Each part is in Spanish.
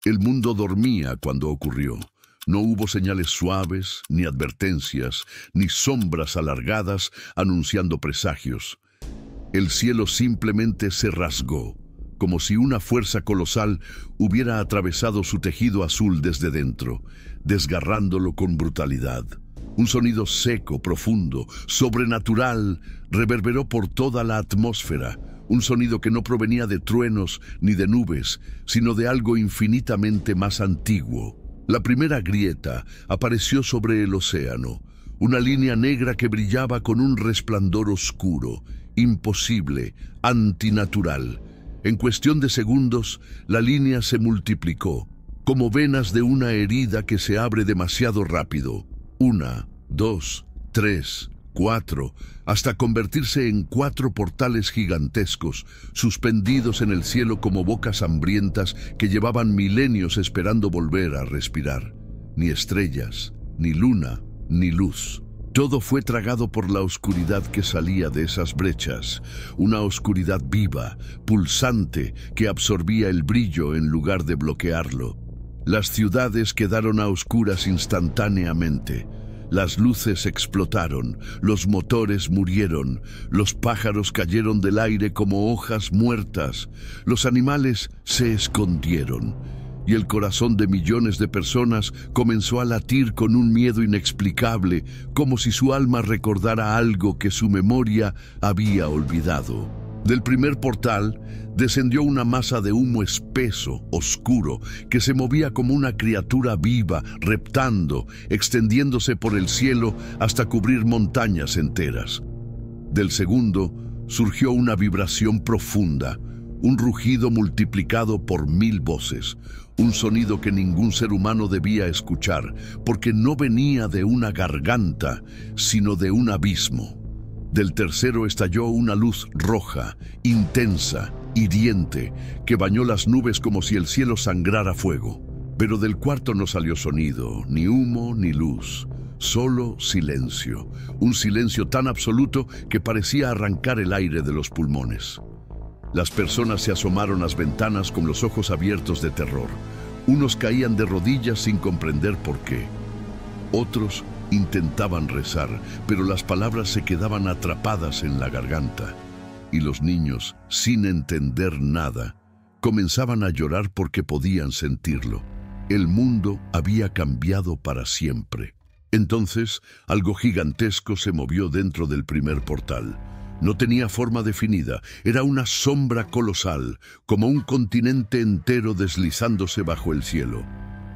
El mundo dormía cuando ocurrió. No hubo señales suaves, ni advertencias, ni sombras alargadas anunciando presagios. El cielo simplemente se rasgó, como si una fuerza colosal hubiera atravesado su tejido azul desde dentro, desgarrándolo con brutalidad. Un sonido seco, profundo, sobrenatural, reverberó por toda la atmósfera. Un sonido que no provenía de truenos ni de nubes, sino de algo infinitamente más antiguo. La primera grieta apareció sobre el océano, una línea negra que brillaba con un resplandor oscuro, imposible, antinatural. En cuestión de segundos, la línea se multiplicó, como venas de una herida que se abre demasiado rápido. 1, 2, 3, 4, hasta convertirse en 4 portales gigantescos, suspendidos en el cielo como bocas hambrientas que llevaban milenios esperando volver a respirar. Ni estrellas, ni luna, ni luz. Todo fue tragado por la oscuridad que salía de esas brechas, una oscuridad viva, pulsante, que absorbía el brillo en lugar de bloquearlo. Las ciudades quedaron a oscuras instantáneamente. Las luces explotaron, los motores murieron, los pájaros cayeron del aire como hojas muertas, los animales se escondieron, y el corazón de millones de personas comenzó a latir con un miedo inexplicable, como si su alma recordara algo que su memoria había olvidado. Del primer portal descendió una masa de humo espeso, oscuro, que se movía como una criatura viva, reptando, extendiéndose por el cielo hasta cubrir montañas enteras. Del segundo surgió una vibración profunda, un rugido multiplicado por 1000 voces, un sonido que ningún ser humano debía escuchar, porque no venía de una garganta, sino de un abismo. Del tercero estalló una luz roja, intensa, hiriente, que bañó las nubes como si el cielo sangrara fuego. Pero del cuarto no salió sonido, ni humo, ni luz, solo silencio. Un silencio tan absoluto que parecía arrancar el aire de los pulmones. Las personas se asomaron a las ventanas con los ojos abiertos de terror. Unos caían de rodillas sin comprender por qué. Otros intentaban rezar, pero las palabras se quedaban atrapadas en la garganta. Y los niños, sin entender nada, comenzaban a llorar porque podían sentirlo. El mundo había cambiado para siempre. Entonces, algo gigantesco se movió dentro del primer portal. No tenía forma definida, era una sombra colosal, como un continente entero deslizándose bajo el cielo.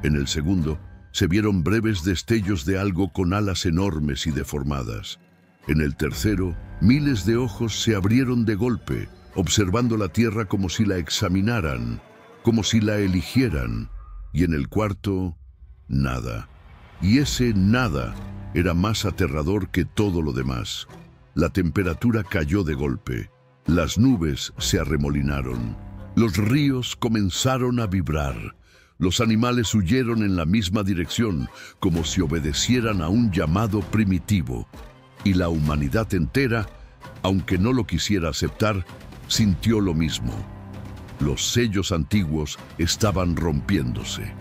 En el segundo, se vieron breves destellos de algo con alas enormes y deformadas. En el tercero, miles de ojos se abrieron de golpe, observando la tierra como si la examinaran, como si la eligieran. Y en el cuarto, nada. Y ese nada era más aterrador que todo lo demás. La temperatura cayó de golpe. Las nubes se arremolinaron. Los ríos comenzaron a vibrar. Los animales huyeron en la misma dirección, como si obedecieran a un llamado primitivo. Y la humanidad entera, aunque no lo quisiera aceptar, sintió lo mismo. Los sellos antiguos estaban rompiéndose.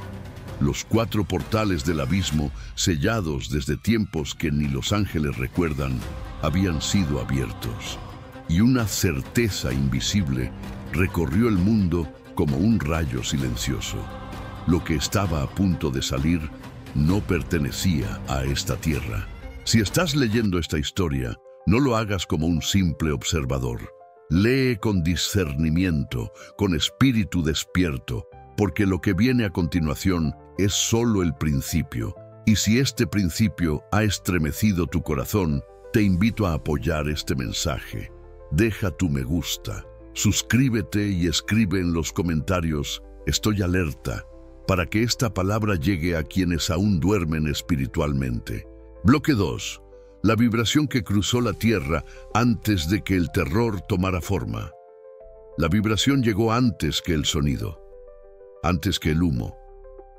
Los 4 portales del abismo, sellados desde tiempos que ni los ángeles recuerdan, habían sido abiertos. Y una certeza invisible recorrió el mundo como un rayo silencioso. Lo que estaba a punto de salir no pertenecía a esta tierra. Si estás leyendo esta historia, no lo hagas como un simple observador. Lee con discernimiento, con espíritu despierto, porque lo que viene a continuación es solo el principio. Y si este principio ha estremecido tu corazón, te invito a apoyar este mensaje. Deja tu me gusta, suscríbete y escribe en los comentarios «Estoy alerta», para que esta palabra llegue a quienes aún duermen espiritualmente. Bloque 2. La vibración que cruzó la tierra antes de que el terror tomara forma. La vibración llegó antes que el sonido, antes que el humo,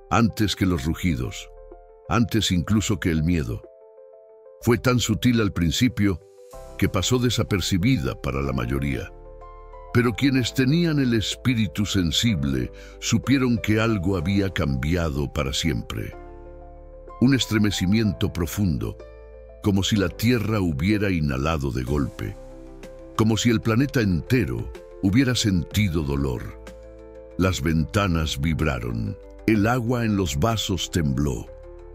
antes que los rugidos, antes incluso que el miedo. Fue tan sutil al principio que pasó desapercibida para la mayoría. Pero quienes tenían el espíritu sensible supieron que algo había cambiado para siempre. Un estremecimiento profundo, como si la tierra hubiera inhalado de golpe, como si el planeta entero hubiera sentido dolor. Las ventanas vibraron, el agua en los vasos tembló.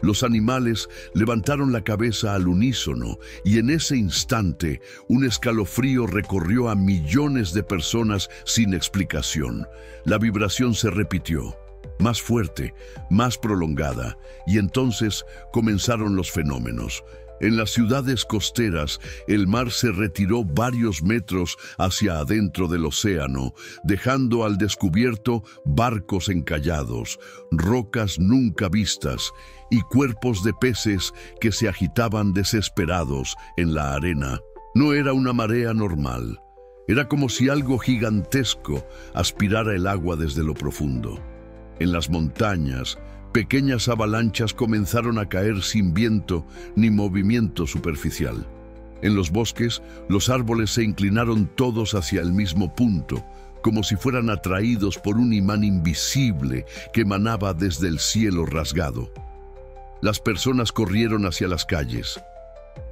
Los animales levantaron la cabeza al unísono y en ese instante un escalofrío recorrió a millones de personas sin explicación. La vibración se repitió, más fuerte, más prolongada, y entonces comenzaron los fenómenos. En las ciudades costeras, el mar se retiró varios metros hacia adentro del océano, dejando al descubierto barcos encallados, rocas nunca vistas y cuerpos de peces que se agitaban desesperados en la arena. No era una marea normal. Era como si algo gigantesco aspirara el agua desde lo profundo. En las montañas, pequeñas avalanchas comenzaron a caer sin viento ni movimiento superficial. En los bosques, los árboles se inclinaron todos hacia el mismo punto, como si fueran atraídos por un imán invisible que emanaba desde el cielo rasgado. Las personas corrieron hacia las calles.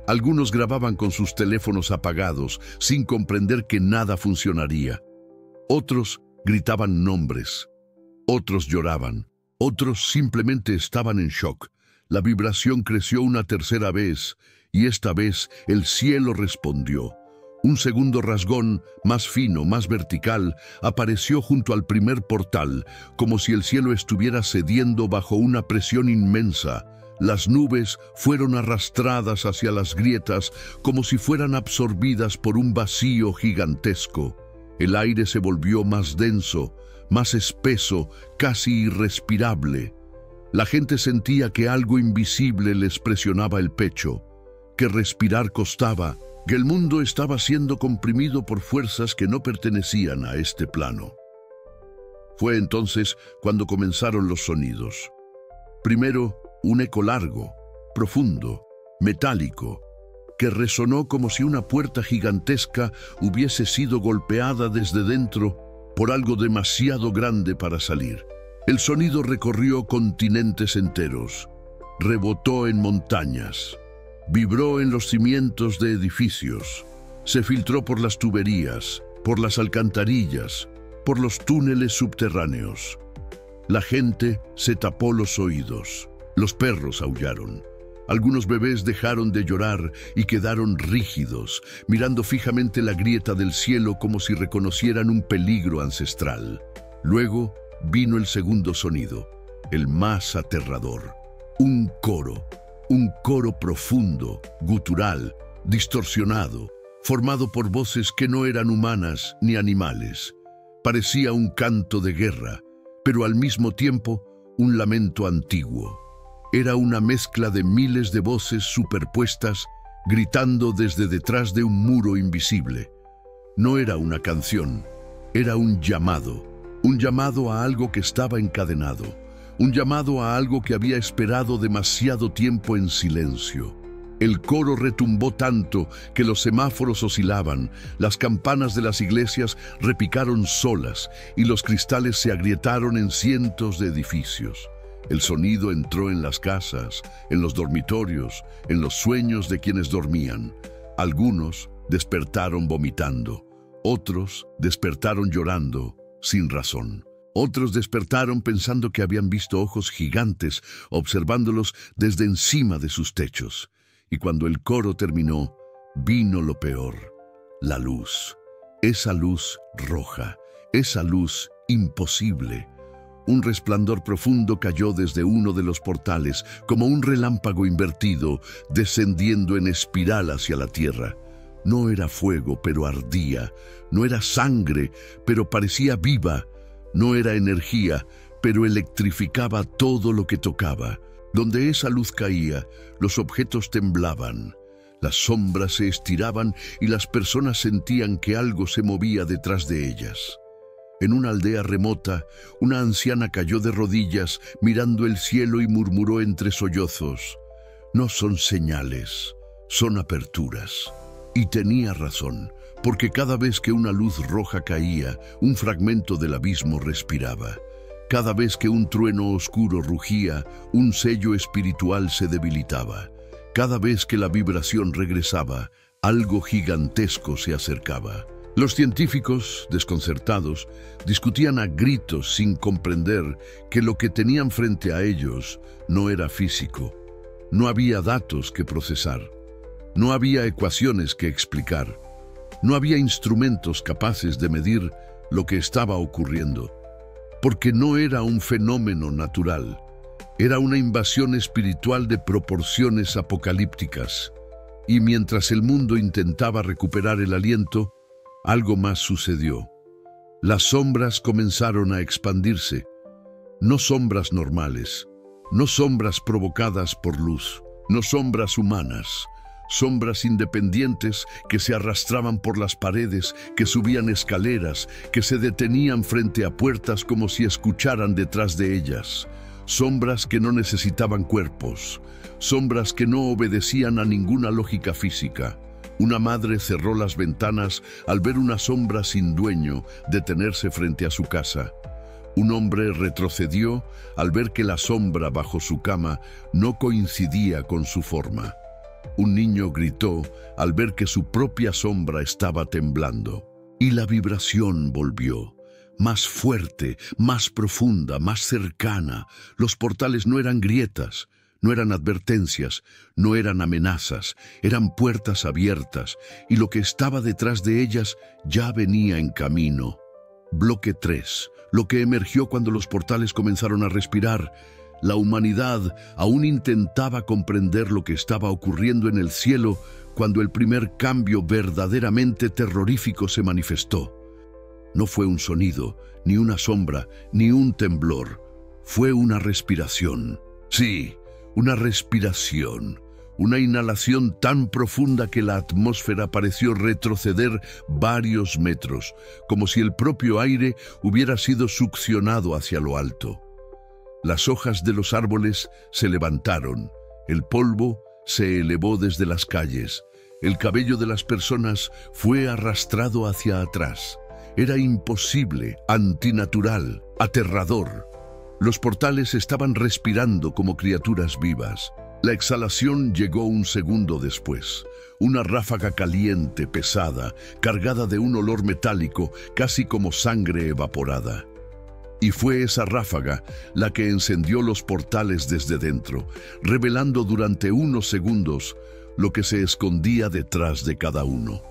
Algunos grababan con sus teléfonos apagados, sin comprender que nada funcionaría. Otros gritaban nombres. Otros lloraban. Otros simplemente estaban en shock. La vibración creció una tercera vez, y esta vez el cielo respondió. Un segundo rasgón, más fino, más vertical, apareció junto al primer portal, como si el cielo estuviera cediendo bajo una presión inmensa. Las nubes fueron arrastradas hacia las grietas como si fueran absorbidas por un vacío gigantesco. El aire se volvió más denso, más espeso, casi irrespirable. La gente sentía que algo invisible les presionaba el pecho, que respirar costaba, que el mundo estaba siendo comprimido por fuerzas que no pertenecían a este plano. Fue entonces cuando comenzaron los sonidos. Primero, un eco largo, profundo, metálico, que resonó como si una puerta gigantesca hubiese sido golpeada desde dentro por algo demasiado grande para salir. El sonido recorrió continentes enteros, rebotó en montañas, vibró en los cimientos de edificios, se filtró por las tuberías, por las alcantarillas, por los túneles subterráneos. La gente se tapó los oídos, los perros aullaron. Algunos bebés dejaron de llorar y quedaron rígidos, mirando fijamente la grieta del cielo como si reconocieran un peligro ancestral. Luego vino el segundo sonido, el más aterrador. Un coro profundo, gutural, distorsionado, formado por voces que no eran humanas ni animales. Parecía un canto de guerra, pero al mismo tiempo un lamento antiguo. Era una mezcla de miles de voces superpuestas, gritando desde detrás de un muro invisible. No era una canción, era un llamado a algo que estaba encadenado, un llamado a algo que había esperado demasiado tiempo en silencio. El coro retumbó tanto que los semáforos oscilaban, las campanas de las iglesias repicaron solas y los cristales se agrietaron en cientos de edificios. El sonido entró en las casas, en los dormitorios, en los sueños de quienes dormían. Algunos despertaron vomitando, otros despertaron llorando, sin razón. Otros despertaron pensando que habían visto ojos gigantes, observándolos desde encima de sus techos. Y cuando el coro terminó, vino lo peor, la luz. Esa luz roja, esa luz imposible. Un resplandor profundo cayó desde uno de los portales, como un relámpago invertido, descendiendo en espiral hacia la tierra. No era fuego, pero ardía. No era sangre, pero parecía viva. No era energía, pero electrificaba todo lo que tocaba. Donde esa luz caía, los objetos temblaban. Las sombras se estiraban y las personas sentían que algo se movía detrás de ellas. En una aldea remota, una anciana cayó de rodillas mirando el cielo y murmuró entre sollozos: «No son señales, son aperturas». Y tenía razón, porque cada vez que una luz roja caía, un fragmento del abismo respiraba. Cada vez que un trueno oscuro rugía, un sello espiritual se debilitaba. Cada vez que la vibración regresaba, algo gigantesco se acercaba. Los científicos, desconcertados, discutían a gritos sin comprender que lo que tenían frente a ellos no era físico. No había datos que procesar. No había ecuaciones que explicar. No había instrumentos capaces de medir lo que estaba ocurriendo. Porque no era un fenómeno natural. Era una invasión espiritual de proporciones apocalípticas. Y mientras el mundo intentaba recuperar el aliento, algo más sucedió. Las sombras comenzaron a expandirse. No sombras normales, no sombras provocadas por luz, no sombras humanas, sombras independientes que se arrastraban por las paredes, que subían escaleras, que se detenían frente a puertas como si escucharan detrás de ellas. Sombras que no necesitaban cuerpos, sombras que no obedecían a ninguna lógica física. Una madre cerró las ventanas al ver una sombra sin dueño detenerse frente a su casa. Un hombre retrocedió al ver que la sombra bajo su cama no coincidía con su forma. Un niño gritó al ver que su propia sombra estaba temblando. Y la vibración volvió. Más fuerte, más profunda, más cercana. Los portales no eran grietas, no eran advertencias, no eran amenazas, eran puertas abiertas, y lo que estaba detrás de ellas ya venía en camino. Bloque 3, lo que emergió cuando los portales comenzaron a respirar. La humanidad aún intentaba comprender lo que estaba ocurriendo en el cielo cuando el primer cambio verdaderamente terrorífico se manifestó. No fue un sonido, ni una sombra, ni un temblor. Fue una respiración. Sí, una respiración. Una inhalación tan profunda que la atmósfera pareció retroceder varios metros, como si el propio aire hubiera sido succionado hacia lo alto. Las hojas de los árboles se levantaron, el polvo se elevó desde las calles, el cabello de las personas fue arrastrado hacia atrás. Era imposible, antinatural, aterrador. Los portales estaban respirando como criaturas vivas. La exhalación llegó un segundo después. Una ráfaga caliente, pesada, cargada de un olor metálico, casi como sangre evaporada. Y fue esa ráfaga la que encendió los portales desde dentro, revelando durante unos segundos lo que se escondía detrás de cada uno.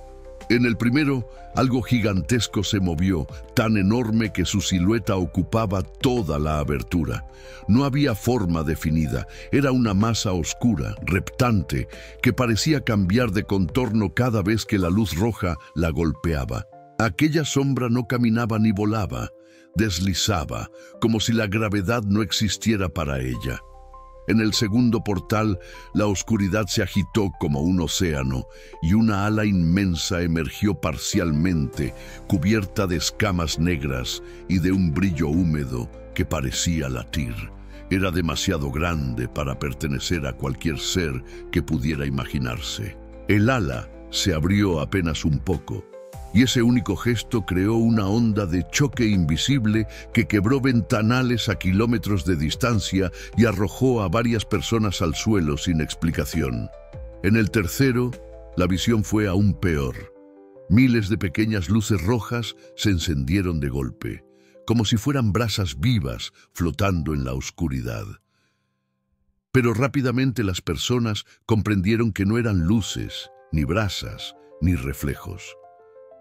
En el primero, algo gigantesco se movió, tan enorme que su silueta ocupaba toda la abertura. No había forma definida, era una masa oscura, reptante, que parecía cambiar de contorno cada vez que la luz roja la golpeaba. Aquella sombra no caminaba ni volaba, deslizaba, como si la gravedad no existiera para ella. En el segundo portal, la oscuridad se agitó como un océano y una ala inmensa emergió parcialmente, cubierta de escamas negras y de un brillo húmedo que parecía latir. Era demasiado grande para pertenecer a cualquier ser que pudiera imaginarse. El ala se abrió apenas un poco, y ese único gesto creó una onda de choque invisible que quebró ventanales a kilómetros de distancia y arrojó a varias personas al suelo sin explicación. En el tercero, la visión fue aún peor. Miles de pequeñas luces rojas se encendieron de golpe, como si fueran brasas vivas flotando en la oscuridad. Pero rápidamente las personas comprendieron que no eran luces, ni brasas, ni reflejos.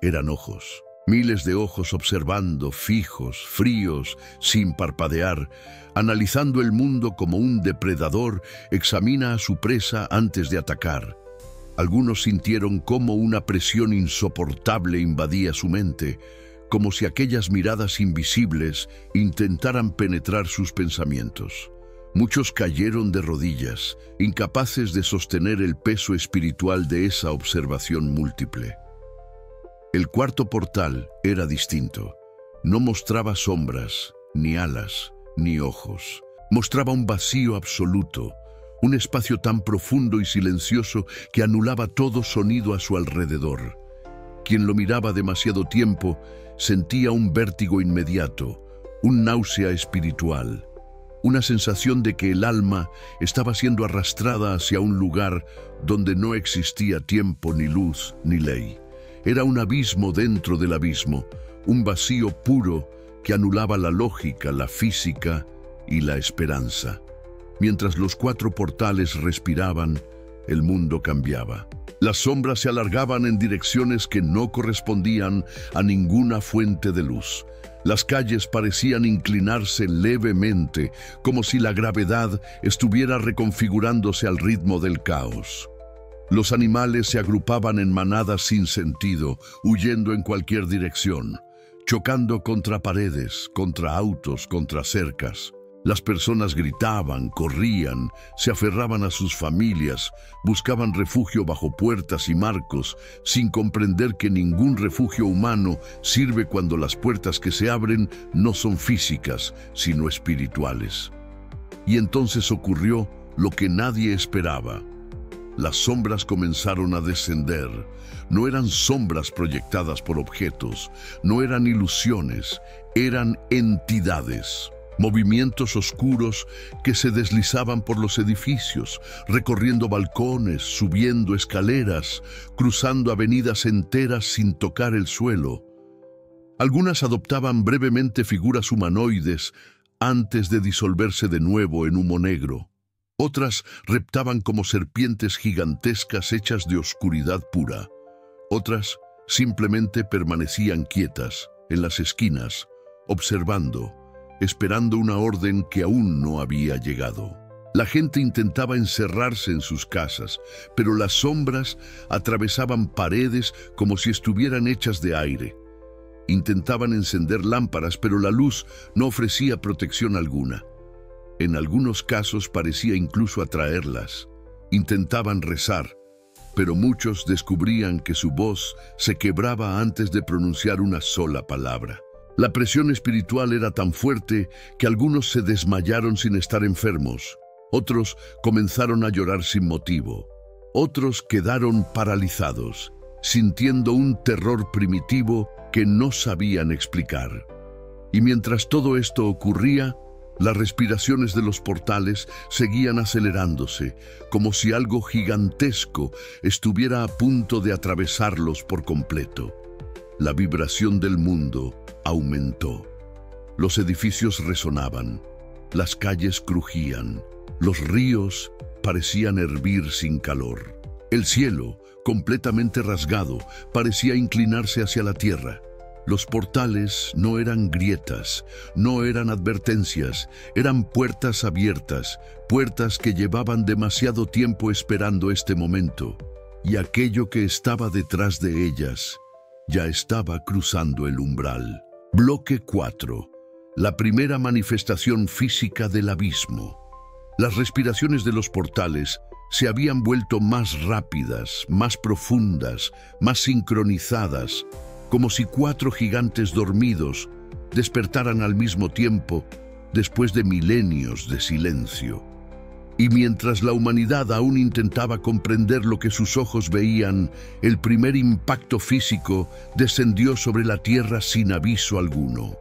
Eran ojos, miles de ojos observando, fijos, fríos, sin parpadear, analizando el mundo como un depredador examina a su presa antes de atacar. Algunos sintieron cómo una presión insoportable invadía su mente, como si aquellas miradas invisibles intentaran penetrar sus pensamientos. Muchos cayeron de rodillas, incapaces de sostener el peso espiritual de esa observación múltiple. El cuarto portal era distinto. No mostraba sombras, ni alas, ni ojos. Mostraba un vacío absoluto, un espacio tan profundo y silencioso que anulaba todo sonido a su alrededor. Quien lo miraba demasiado tiempo sentía un vértigo inmediato, un náusea espiritual, una sensación de que el alma estaba siendo arrastrada hacia un lugar donde no existía tiempo, ni luz, ni ley. Era un abismo dentro del abismo, un vacío puro que anulaba la lógica, la física y la esperanza. Mientras los 4 portales respiraban, el mundo cambiaba. Las sombras se alargaban en direcciones que no correspondían a ninguna fuente de luz. Las calles parecían inclinarse levemente, como si la gravedad estuviera reconfigurándose al ritmo del caos. Los animales se agrupaban en manadas sin sentido, huyendo en cualquier dirección, chocando contra paredes, contra autos, contra cercas. Las personas gritaban, corrían, se aferraban a sus familias, buscaban refugio bajo puertas y marcos, sin comprender que ningún refugio humano sirve cuando las puertas que se abren no son físicas, sino espirituales. Y entonces ocurrió lo que nadie esperaba. Las sombras comenzaron a descender. No eran sombras proyectadas por objetos, no eran ilusiones, eran entidades. Movimientos oscuros que se deslizaban por los edificios, recorriendo balcones, subiendo escaleras, cruzando avenidas enteras sin tocar el suelo. Algunas adoptaban brevemente figuras humanoides antes de disolverse de nuevo en humo negro. Otras reptaban como serpientes gigantescas hechas de oscuridad pura. Otras simplemente permanecían quietas en las esquinas, observando, esperando una orden que aún no había llegado. La gente intentaba encerrarse en sus casas, pero las sombras atravesaban paredes como si estuvieran hechas de aire. Intentaban encender lámparas, pero la luz no ofrecía protección alguna. En algunos casos parecía incluso atraerlas. Intentaban rezar, pero muchos descubrían que su voz se quebraba antes de pronunciar una sola palabra. La presión espiritual era tan fuerte que algunos se desmayaron sin estar enfermos. Otros comenzaron a llorar sin motivo. Otros quedaron paralizados, sintiendo un terror primitivo que no sabían explicar. Y mientras todo esto ocurría, las respiraciones de los portales seguían acelerándose, como si algo gigantesco estuviera a punto de atravesarlos por completo. La vibración del mundo aumentó. Los edificios resonaban, las calles crujían, los ríos parecían hervir sin calor. El cielo, completamente rasgado, parecía inclinarse hacia la tierra. Los portales no eran grietas, no eran advertencias, eran puertas abiertas, puertas que llevaban demasiado tiempo esperando este momento, y aquello que estaba detrás de ellas ya estaba cruzando el umbral. Bloque 4. La primera manifestación física del abismo. Las respiraciones de los portales se habían vuelto más rápidas, más profundas, más sincronizadas, como si 4 gigantes dormidos despertaran al mismo tiempo después de milenios de silencio. Y mientras la humanidad aún intentaba comprender lo que sus ojos veían, el primer impacto físico descendió sobre la tierra sin aviso alguno.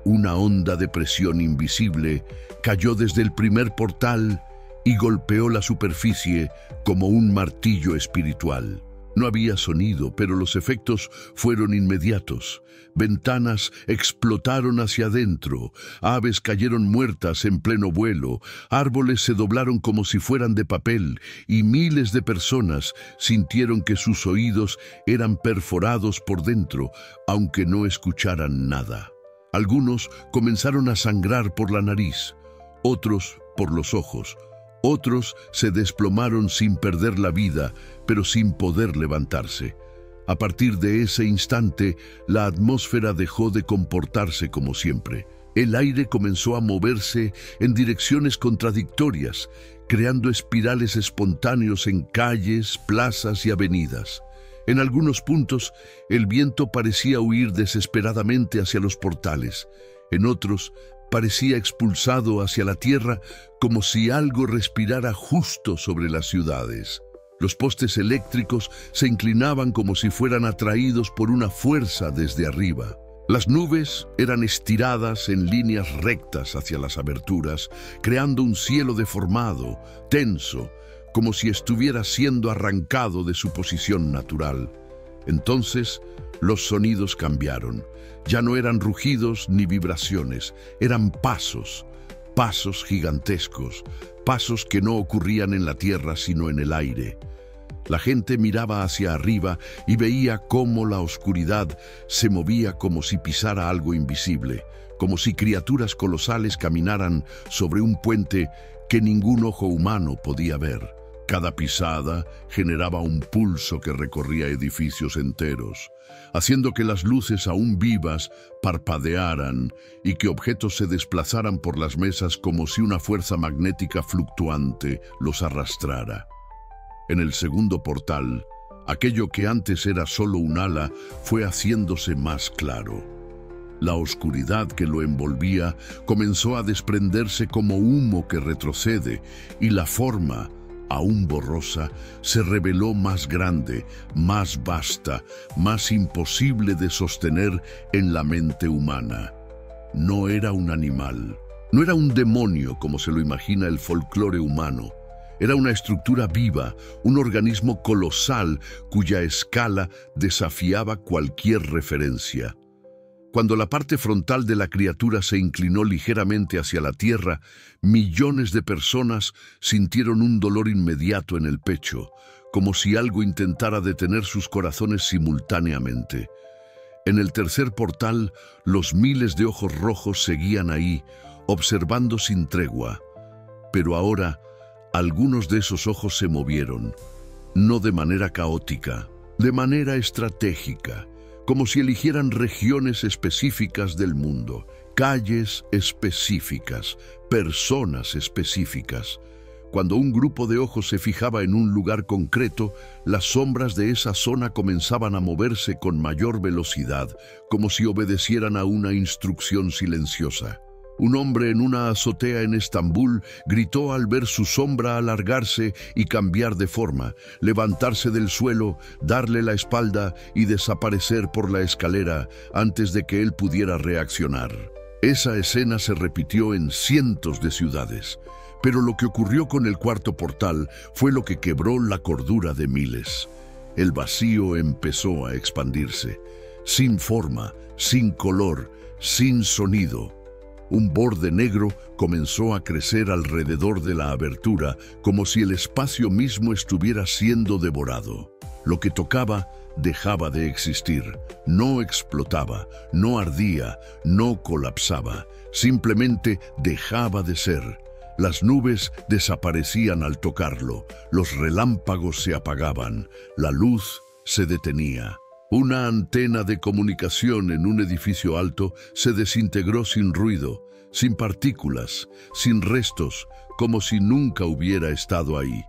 Una onda de presión invisible cayó desde el primer portal y golpeó la superficie como un martillo espiritual. No había sonido, pero los efectos fueron inmediatos. Ventanas explotaron hacia adentro, aves cayeron muertas en pleno vuelo, árboles se doblaron como si fueran de papel, y miles de personas sintieron que sus oídos eran perforados por dentro, aunque no escucharan nada. Algunos comenzaron a sangrar por la nariz, otros por los ojos. Otros se desplomaron sin perder la vida, pero sin poder levantarse. A partir de ese instante, la atmósfera dejó de comportarse como siempre. El aire comenzó a moverse en direcciones contradictorias, creando espirales espontáneos en calles, plazas y avenidas. En algunos puntos, el viento parecía huir desesperadamente hacia los portales. En otros, parecía expulsado hacia la tierra como si algo respirara justo sobre las ciudades. Los postes eléctricos se inclinaban como si fueran atraídos por una fuerza desde arriba. Las nubes eran estiradas en líneas rectas hacia las aberturas, creando un cielo deformado, tenso, como si estuviera siendo arrancado de su posición natural. Entonces, los sonidos cambiaron. Ya no eran rugidos ni vibraciones, eran pasos, pasos gigantescos, pasos que no ocurrían en la tierra sino en el aire. La gente miraba hacia arriba y veía cómo la oscuridad se movía como si pisara algo invisible, como si criaturas colosales caminaran sobre un puente que ningún ojo humano podía ver. Cada pisada generaba un pulso que recorría edificios enteros, haciendo que las luces aún vivas parpadearan y que objetos se desplazaran por las mesas como si una fuerza magnética fluctuante los arrastrara. En el segundo portal, aquello que antes era solo un ala fue haciéndose más claro. La oscuridad que lo envolvía comenzó a desprenderse como humo que retrocede, y la forma, aún borrosa, se reveló más grande, más vasta, más imposible de sostener en la mente humana. No era un animal, no era un demonio como se lo imagina el folclore humano. Era una estructura viva, un organismo colosal cuya escala desafiaba cualquier referencia. Cuando la parte frontal de la criatura se inclinó ligeramente hacia la tierra, millones de personas sintieron un dolor inmediato en el pecho, como si algo intentara detener sus corazones simultáneamente. En el tercer portal, los miles de ojos rojos seguían ahí, observando sin tregua. Pero ahora, algunos de esos ojos se movieron, no de manera caótica, de manera estratégica, como si eligieran regiones específicas del mundo, calles específicas, personas específicas. Cuando un grupo de ojos se fijaba en un lugar concreto, las sombras de esa zona comenzaban a moverse con mayor velocidad, como si obedecieran a una instrucción silenciosa. Un hombre en una azotea en Estambul gritó al ver su sombra alargarse y cambiar de forma, levantarse del suelo, darle la espalda y desaparecer por la escalera antes de que él pudiera reaccionar. Esa escena se repitió en cientos de ciudades, pero lo que ocurrió con el cuarto portal fue lo que quebró la cordura de miles. El vacío empezó a expandirse, sin forma, sin color, sin sonido. Un borde negro comenzó a crecer alrededor de la abertura, como si el espacio mismo estuviera siendo devorado. Lo que tocaba dejaba de existir, no explotaba, no ardía, no colapsaba, simplemente dejaba de ser. Las nubes desaparecían al tocarlo, los relámpagos se apagaban, la luz se detenía. Una antena de comunicación en un edificio alto se desintegró sin ruido, sin partículas, sin restos, como si nunca hubiera estado ahí.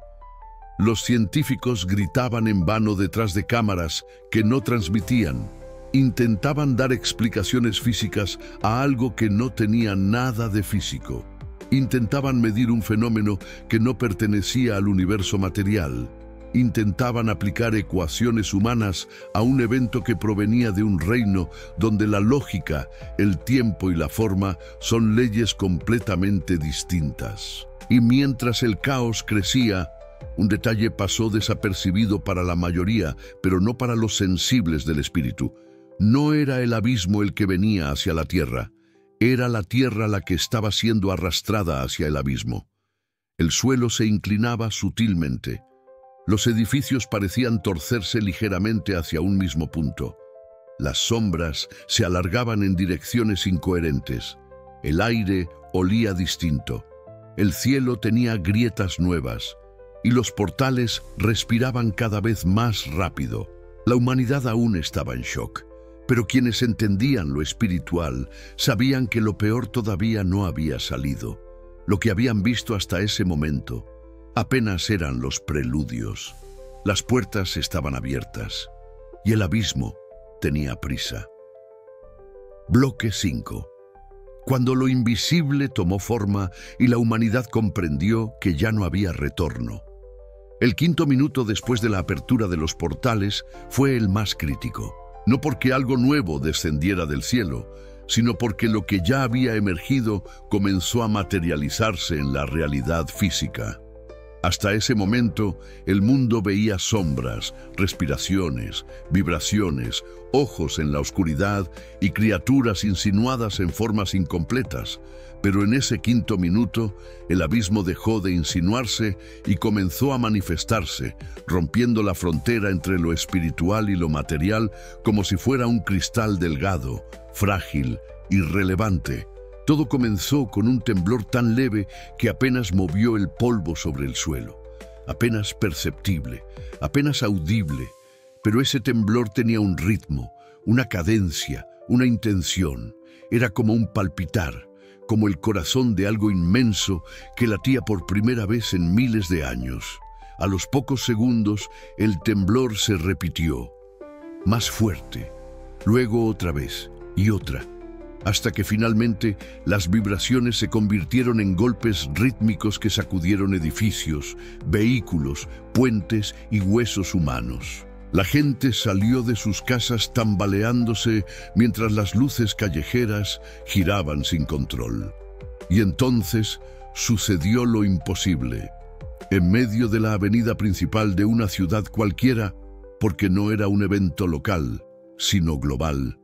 Los científicos gritaban en vano detrás de cámaras que no transmitían. Intentaban dar explicaciones físicas a algo que no tenía nada de físico. Intentaban medir un fenómeno que no pertenecía al universo material. Intentaban aplicar ecuaciones humanas a un evento que provenía de un reino donde la lógica, el tiempo y la forma son leyes completamente distintas. Y mientras el caos crecía, un detalle pasó desapercibido para la mayoría, pero no para los sensibles del espíritu. No era el abismo el que venía hacia la tierra, era la tierra la que estaba siendo arrastrada hacia el abismo. El suelo se inclinaba sutilmente. Los edificios parecían torcerse ligeramente hacia un mismo punto. Las sombras se alargaban en direcciones incoherentes. El aire olía distinto. El cielo tenía grietas nuevas. Y los portales respiraban cada vez más rápido. La humanidad aún estaba en shock. Pero quienes entendían lo espiritual sabían que lo peor todavía no había salido. Lo que habían visto hasta ese momento apenas eran los preludios. Las puertas estaban abiertas y el abismo tenía prisa. Bloque 5. Cuando lo invisible tomó forma y la humanidad comprendió que ya no había retorno. El quinto minuto después de la apertura de los portales fue el más crítico. No porque algo nuevo descendiera del cielo, sino porque lo que ya había emergido comenzó a materializarse en la realidad física. Hasta ese momento, el mundo veía sombras, respiraciones, vibraciones, ojos en la oscuridad y criaturas insinuadas en formas incompletas. Pero en ese quinto minuto, el abismo dejó de insinuarse y comenzó a manifestarse, rompiendo la frontera entre lo espiritual y lo material como si fuera un cristal delgado, frágil, irrelevante. Todo comenzó con un temblor tan leve que apenas movió el polvo sobre el suelo. Apenas perceptible, apenas audible. Pero ese temblor tenía un ritmo, una cadencia, una intención. Era como un palpitar, como el corazón de algo inmenso que latía por primera vez en miles de años. A los pocos segundos, el temblor se repitió, más fuerte, luego otra vez y otra, hasta que finalmente las vibraciones se convirtieron en golpes rítmicos que sacudieron edificios, vehículos, puentes y huesos humanos. La gente salió de sus casas tambaleándose mientras las luces callejeras giraban sin control. Y entonces sucedió lo imposible. En medio de la avenida principal de una ciudad cualquiera, porque no era un evento local, sino global,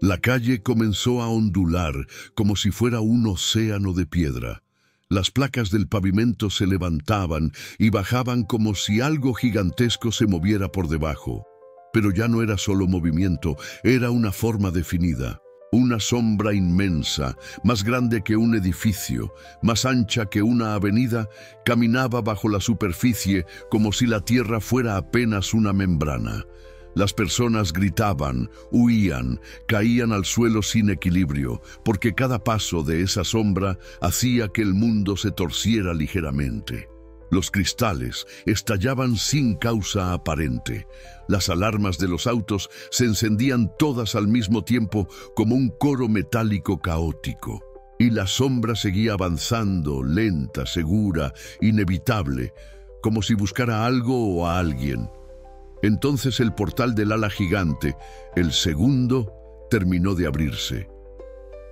la calle comenzó a ondular como si fuera un océano de piedra. Las placas del pavimento se levantaban y bajaban como si algo gigantesco se moviera por debajo. Pero ya no era solo movimiento, era una forma definida. Una sombra inmensa, más grande que un edificio, más ancha que una avenida, caminaba bajo la superficie como si la tierra fuera apenas una membrana. Las personas gritaban, huían, caían al suelo sin equilibrio, porque cada paso de esa sombra hacía que el mundo se torciera ligeramente. Los cristales estallaban sin causa aparente. Las alarmas de los autos se encendían todas al mismo tiempo como un coro metálico caótico. Y la sombra seguía avanzando, lenta, segura, inevitable, como si buscara algo o a alguien. Entonces el portal del ala gigante, el segundo, terminó de abrirse.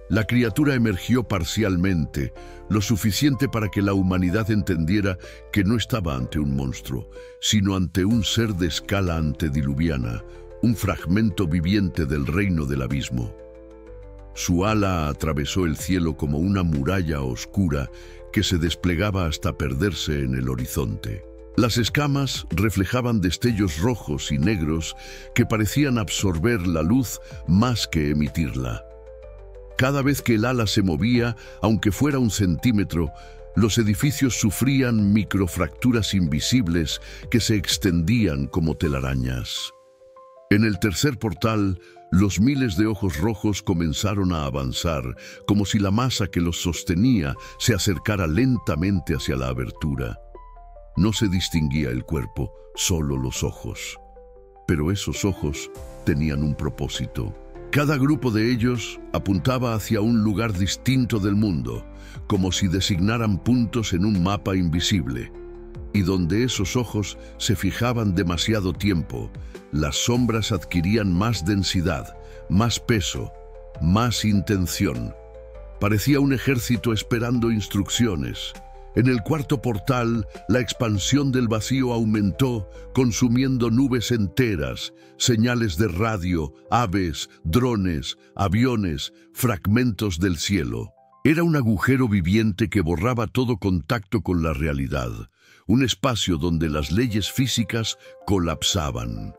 La criatura emergió parcialmente, lo suficiente para que la humanidad entendiera que no estaba ante un monstruo, sino ante un ser de escala antediluviana, un fragmento viviente del reino del abismo. Su ala atravesó el cielo como una muralla oscura que se desplegaba hasta perderse en el horizonte. Las escamas reflejaban destellos rojos y negros que parecían absorber la luz más que emitirla. Cada vez que el ala se movía, aunque fuera un centímetro, los edificios sufrían microfracturas invisibles que se extendían como telarañas. En el tercer portal, los miles de ojos rojos comenzaron a avanzar, como si la masa que los sostenía se acercara lentamente hacia la abertura. No se distinguía el cuerpo, solo los ojos. Pero esos ojos tenían un propósito. Cada grupo de ellos apuntaba hacia un lugar distinto del mundo, como si designaran puntos en un mapa invisible. Y donde esos ojos se fijaban demasiado tiempo, las sombras adquirían más densidad, más peso, más intención. Parecía un ejército esperando instrucciones. En el cuarto portal, la expansión del vacío aumentó, consumiendo nubes enteras, señales de radio, aves, drones, aviones, fragmentos del cielo. Era un agujero viviente que borraba todo contacto con la realidad, un espacio donde las leyes físicas colapsaban.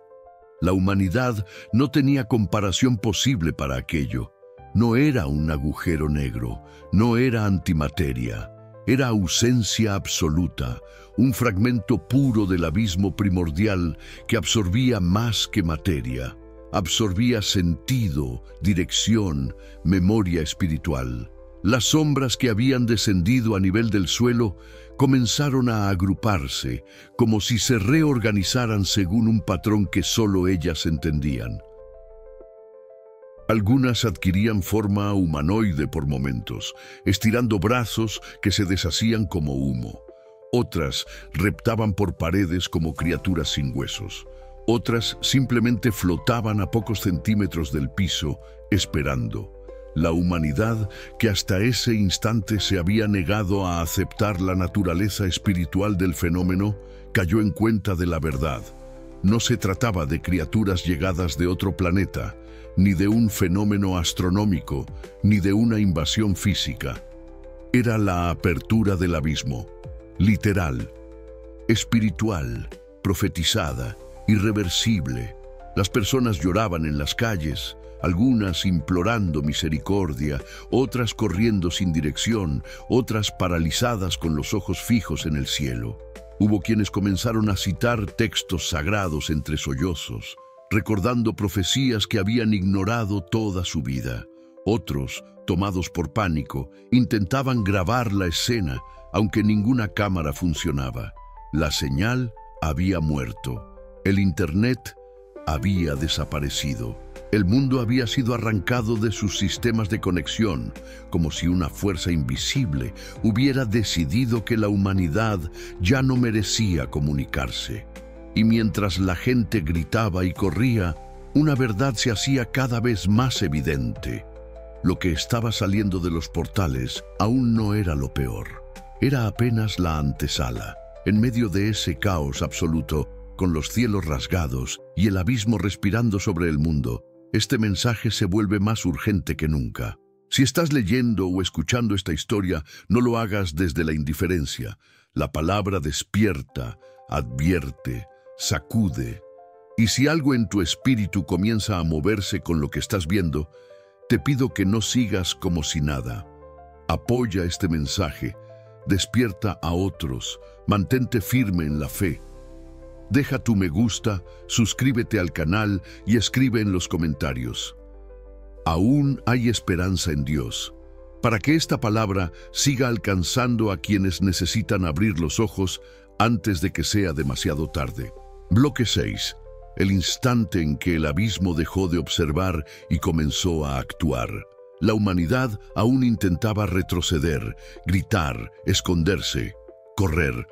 La humanidad no tenía comparación posible para aquello. No era un agujero negro, no era antimateria. Era ausencia absoluta, un fragmento puro del abismo primordial que absorbía más que materia. Absorbía sentido, dirección, memoria espiritual. Las sombras que habían descendido a nivel del suelo comenzaron a agruparse, como si se reorganizaran según un patrón que solo ellas entendían. Algunas adquirían forma humanoide por momentos, estirando brazos que se deshacían como humo. Otras reptaban por paredes como criaturas sin huesos. Otras simplemente flotaban a pocos centímetros del piso, esperando. La humanidad, que hasta ese instante se había negado a aceptar la naturaleza espiritual del fenómeno, cayó en cuenta de la verdad. No se trataba de criaturas llegadas de otro planeta, ni de un fenómeno astronómico, ni de una invasión física. Era la apertura del abismo, literal, espiritual, profetizada, irreversible. Las personas lloraban en las calles, algunas implorando misericordia, otras corriendo sin dirección, otras paralizadas con los ojos fijos en el cielo. Hubo quienes comenzaron a citar textos sagrados entre sollozos, recordando profecías que habían ignorado toda su vida. Otros, tomados por pánico, intentaban grabar la escena, aunque ninguna cámara funcionaba. La señal había muerto. El Internet había desaparecido. El mundo había sido arrancado de sus sistemas de conexión, como si una fuerza invisible hubiera decidido que la humanidad ya no merecía comunicarse. Y mientras la gente gritaba y corría, una verdad se hacía cada vez más evidente. Lo que estaba saliendo de los portales aún no era lo peor. Era apenas la antesala. En medio de ese caos absoluto, con los cielos rasgados y el abismo respirando sobre el mundo, este mensaje se vuelve más urgente que nunca. Si estás leyendo o escuchando esta historia, no lo hagas desde la indiferencia. La palabra despierta, advierte, sacude. Y si algo en tu espíritu comienza a moverse con lo que estás viendo, te pido que no sigas como si nada. Apoya este mensaje, despierta a otros, mantente firme en la fe. Deja tu me gusta, suscríbete al canal y escribe en los comentarios. Aún hay esperanza en Dios, para que esta palabra siga alcanzando a quienes necesitan abrir los ojos antes de que sea demasiado tarde. Bloque 6. El instante en que el abismo dejó de observar y comenzó a actuar. La humanidad aún intentaba retroceder, gritar, esconderse, correr,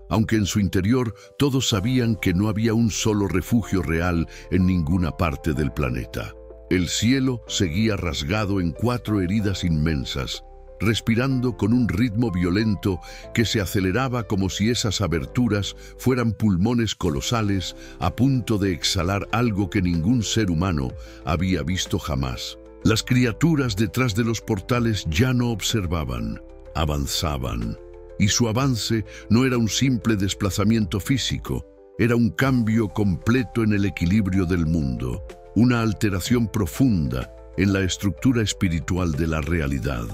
aunque en su interior todos sabían que no había un solo refugio real en ninguna parte del planeta. El cielo seguía rasgado en 4 heridas inmensas, respirando con un ritmo violento que se aceleraba como si esas aberturas fueran pulmones colosales a punto de exhalar algo que ningún ser humano había visto jamás. Las criaturas detrás de los portales ya no observaban, avanzaban. Y su avance no era un simple desplazamiento físico, era un cambio completo en el equilibrio del mundo, una alteración profunda en la estructura espiritual de la realidad.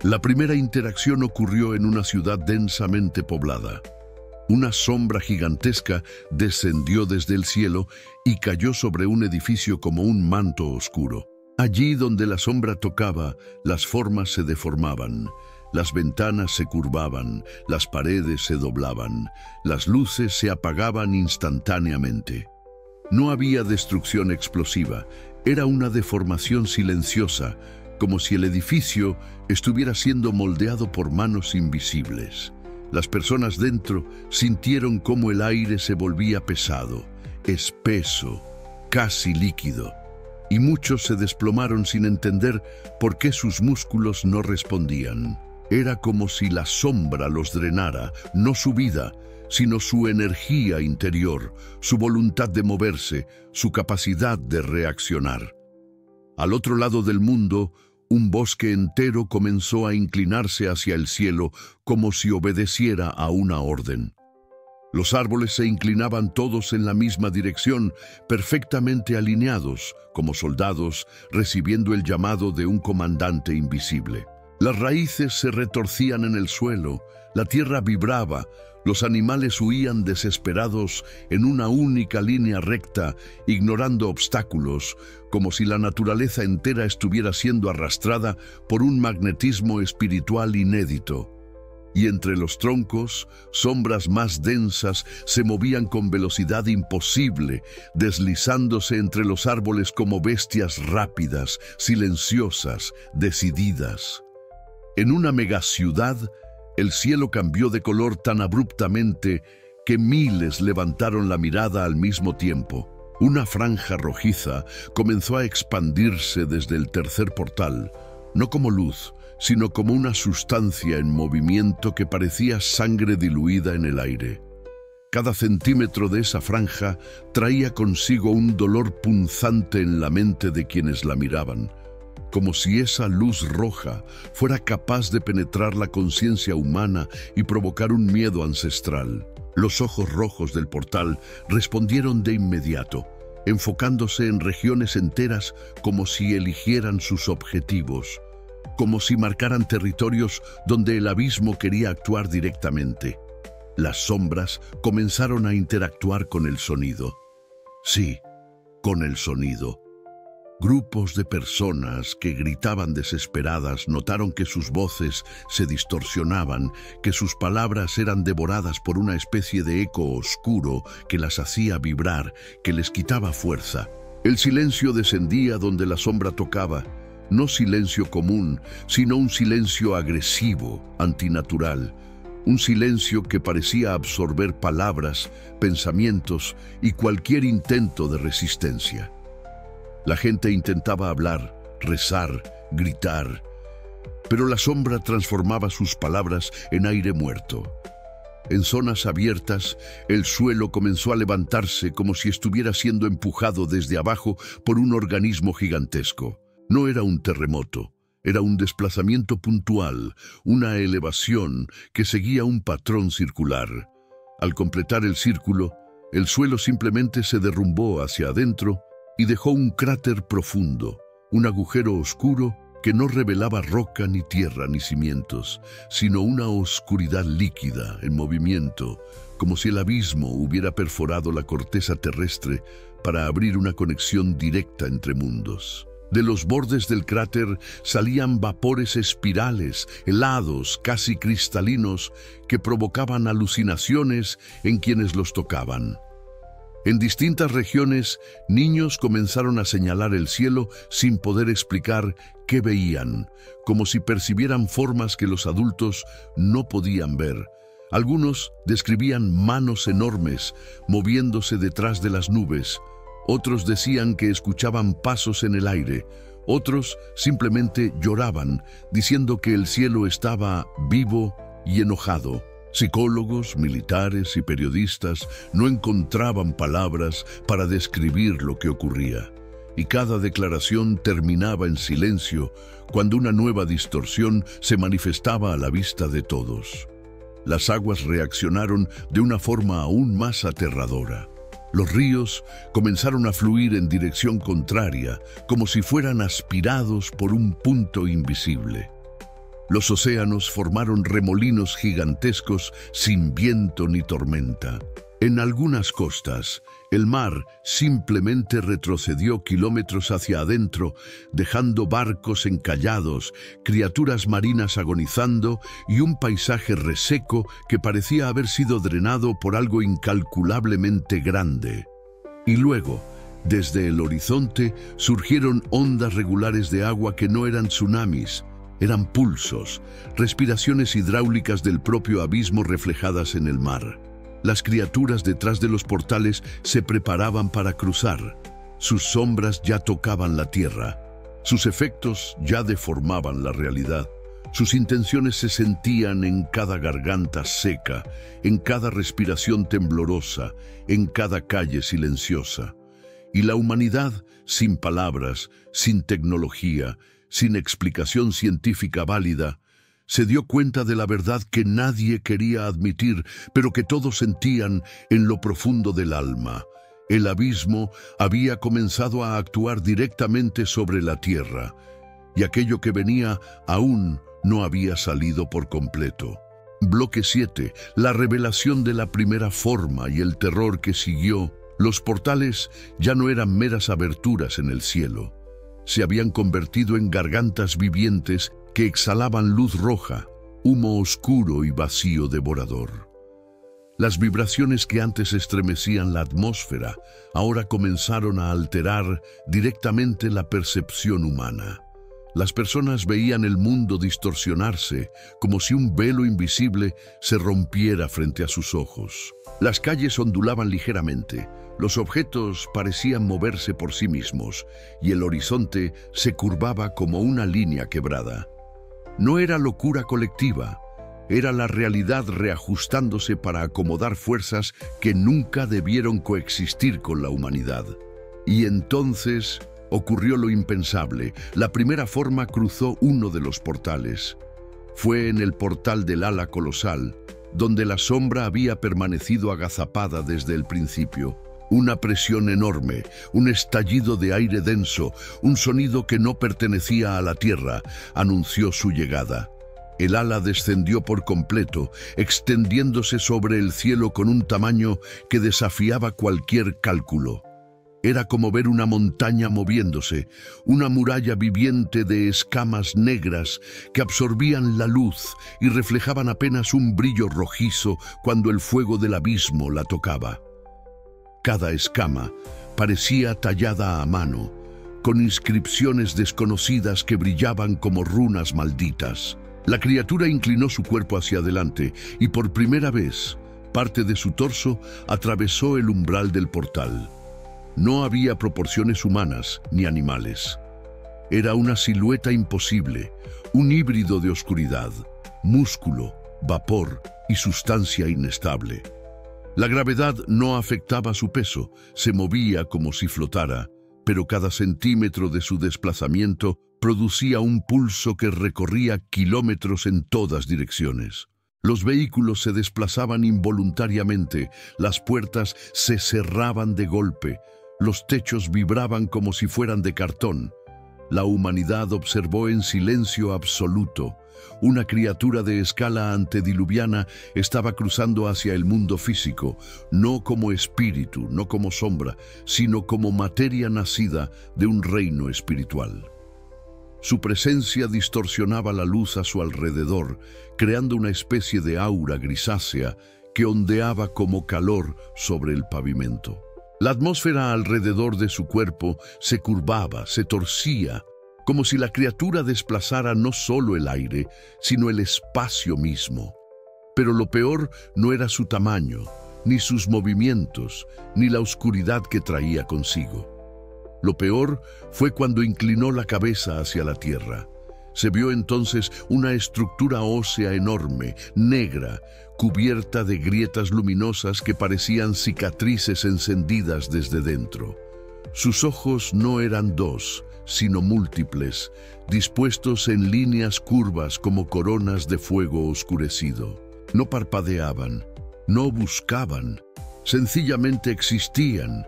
La primera interacción ocurrió en una ciudad densamente poblada. Una sombra gigantesca descendió desde el cielo y cayó sobre un edificio como un manto oscuro. Allí donde la sombra tocaba, las formas se deformaban. Las ventanas se curvaban, las paredes se doblaban, las luces se apagaban instantáneamente. No había destrucción explosiva, era una deformación silenciosa, como si el edificio estuviera siendo moldeado por manos invisibles. Las personas dentro sintieron cómo el aire se volvía pesado, espeso, casi líquido, y muchos se desplomaron sin entender por qué sus músculos no respondían. Era como si la sombra los drenara, no su vida, sino su energía interior, su voluntad de moverse, su capacidad de reaccionar. Al otro lado del mundo, un bosque entero comenzó a inclinarse hacia el cielo como si obedeciera a una orden. Los árboles se inclinaban todos en la misma dirección, perfectamente alineados, como soldados recibiendo el llamado de un comandante invisible. Las raíces se retorcían en el suelo, la tierra vibraba, los animales huían desesperados en una única línea recta, ignorando obstáculos, como si la naturaleza entera estuviera siendo arrastrada por un magnetismo espiritual inédito. Y entre los troncos, sombras más densas se movían con velocidad imposible, deslizándose entre los árboles como bestias rápidas, silenciosas, decididas. En una megaciudad, El cielo cambió de color tan abruptamente que miles levantaron la mirada al mismo tiempo. Una franja rojiza comenzó a expandirse desde el tercer portal, no como luz, sino como una sustancia en movimiento que parecía sangre diluida en el aire. Cada centímetro de esa franja traía consigo un dolor punzante en la mente de quienes la miraban, como si esa luz roja fuera capaz de penetrar la conciencia humana y provocar un miedo ancestral. Los ojos rojos del portal respondieron de inmediato, enfocándose en regiones enteras como si eligieran sus objetivos, como si marcaran territorios donde el abismo quería actuar directamente. Las sombras comenzaron a interactuar con el sonido. Sí, con el sonido. Grupos de personas que gritaban desesperadas notaron que sus voces se distorsionaban, que sus palabras eran devoradas por una especie de eco oscuro que las hacía vibrar, que les quitaba fuerza. El silencio descendía donde la sombra tocaba, no silencio común, sino un silencio agresivo, antinatural. Un silencio que parecía absorber palabras, pensamientos y cualquier intento de resistencia. La gente intentaba hablar, rezar, gritar, pero la sombra transformaba sus palabras en aire muerto. En zonas abiertas, el suelo comenzó a levantarse como si estuviera siendo empujado desde abajo por un organismo gigantesco. No era un terremoto, era un desplazamiento puntual, una elevación que seguía un patrón circular. Al completar el círculo, el suelo simplemente se derrumbó hacia adentro y dejó un cráter profundo, un agujero oscuro que no revelaba roca ni tierra ni cimientos, sino una oscuridad líquida en movimiento, como si el abismo hubiera perforado la corteza terrestre para abrir una conexión directa entre mundos. De los bordes del cráter salían vapores espirales, helados, casi cristalinos, que provocaban alucinaciones en quienes los tocaban. En distintas regiones, niños comenzaron a señalar el cielo sin poder explicar qué veían, como si percibieran formas que los adultos no podían ver. Algunos describían manos enormes moviéndose detrás de las nubes. Otros decían que escuchaban pasos en el aire. Otros simplemente lloraban, diciendo que el cielo estaba vivo y enojado. Psicólogos, militares y periodistas no encontraban palabras para describir lo que ocurría, y cada declaración terminaba en silencio cuando una nueva distorsión se manifestaba a la vista de todos. Las aguas reaccionaron de una forma aún más aterradora. Los ríos comenzaron a fluir en dirección contraria, como si fueran aspirados por un punto invisible. Los océanos formaron remolinos gigantescos sin viento ni tormenta. En algunas costas, el mar simplemente retrocedió kilómetros hacia adentro, dejando barcos encallados, criaturas marinas agonizando y un paisaje reseco que parecía haber sido drenado por algo incalculablemente grande. Y luego, desde el horizonte, surgieron ondas regulares de agua que no eran tsunamis. Eran pulsos, respiraciones hidráulicas del propio abismo reflejadas en el mar. Las criaturas detrás de los portales se preparaban para cruzar. Sus sombras ya tocaban la tierra. Sus efectos ya deformaban la realidad. Sus intenciones se sentían en cada garganta seca, en cada respiración temblorosa, en cada calle silenciosa. Y la humanidad, sin palabras, sin tecnología, sin explicación científica válida, se dio cuenta de la verdad que nadie quería admitir, pero que todos sentían en lo profundo del alma. El abismo había comenzado a actuar directamente sobre la tierra, y aquello que venía aún no había salido por completo. Bloque 7. La revelación de la primera forma y el terror que siguió. Los portales ya no eran meras aberturas en el cielo. Se habían convertido en gargantas vivientes que exhalaban luz roja, humo oscuro y vacío devorador. Las vibraciones que antes estremecían la atmósfera ahora comenzaron a alterar directamente la percepción humana. Las personas veían el mundo distorsionarse, como si un velo invisible se rompiera frente a sus ojos. Las calles ondulaban ligeramente, los objetos parecían moverse por sí mismos, y el horizonte se curvaba como una línea quebrada. No era locura colectiva, era la realidad reajustándose para acomodar fuerzas que nunca debieron coexistir con la humanidad. Y entonces ocurrió lo impensable. La primera forma cruzó uno de los portales. Fue en el portal del ala colosal, donde la sombra había permanecido agazapada desde el principio. Una presión enorme, un estallido de aire denso, un sonido que no pertenecía a la tierra, anunció su llegada. El ala descendió por completo, extendiéndose sobre el cielo con un tamaño que desafiaba cualquier cálculo. Era como ver una montaña moviéndose, una muralla viviente de escamas negras que absorbían la luz y reflejaban apenas un brillo rojizo cuando el fuego del abismo la tocaba. Cada escama parecía tallada a mano, con inscripciones desconocidas que brillaban como runas malditas. La criatura inclinó su cuerpo hacia adelante y por primera vez, parte de su torso atravesó el umbral del portal. No había proporciones humanas ni animales. Era una silueta imposible, un híbrido de oscuridad, músculo, vapor y sustancia inestable. La gravedad no afectaba su peso, se movía como si flotara, pero cada centímetro de su desplazamiento producía un pulso que recorría kilómetros en todas direcciones. Los vehículos se desplazaban involuntariamente, las puertas se cerraban de golpe, los techos vibraban como si fueran de cartón. La humanidad observó en silencio absoluto. Una criatura de escala antediluviana estaba cruzando hacia el mundo físico, no como espíritu, no como sombra, sino como materia nacida de un reino espiritual. Su presencia distorsionaba la luz a su alrededor, creando una especie de aura grisácea que ondeaba como calor sobre el pavimento. La atmósfera alrededor de su cuerpo se curvaba, se torcía, como si la criatura desplazara no solo el aire, sino el espacio mismo. Pero lo peor no era su tamaño, ni sus movimientos, ni la oscuridad que traía consigo. Lo peor fue cuando inclinó la cabeza hacia la tierra. Se vio entonces una estructura ósea enorme, negra, cubierta de grietas luminosas que parecían cicatrices encendidas desde dentro. Sus ojos no eran dos, sino múltiples, dispuestos en líneas curvas como coronas de fuego oscurecido. No parpadeaban, no buscaban, sencillamente existían.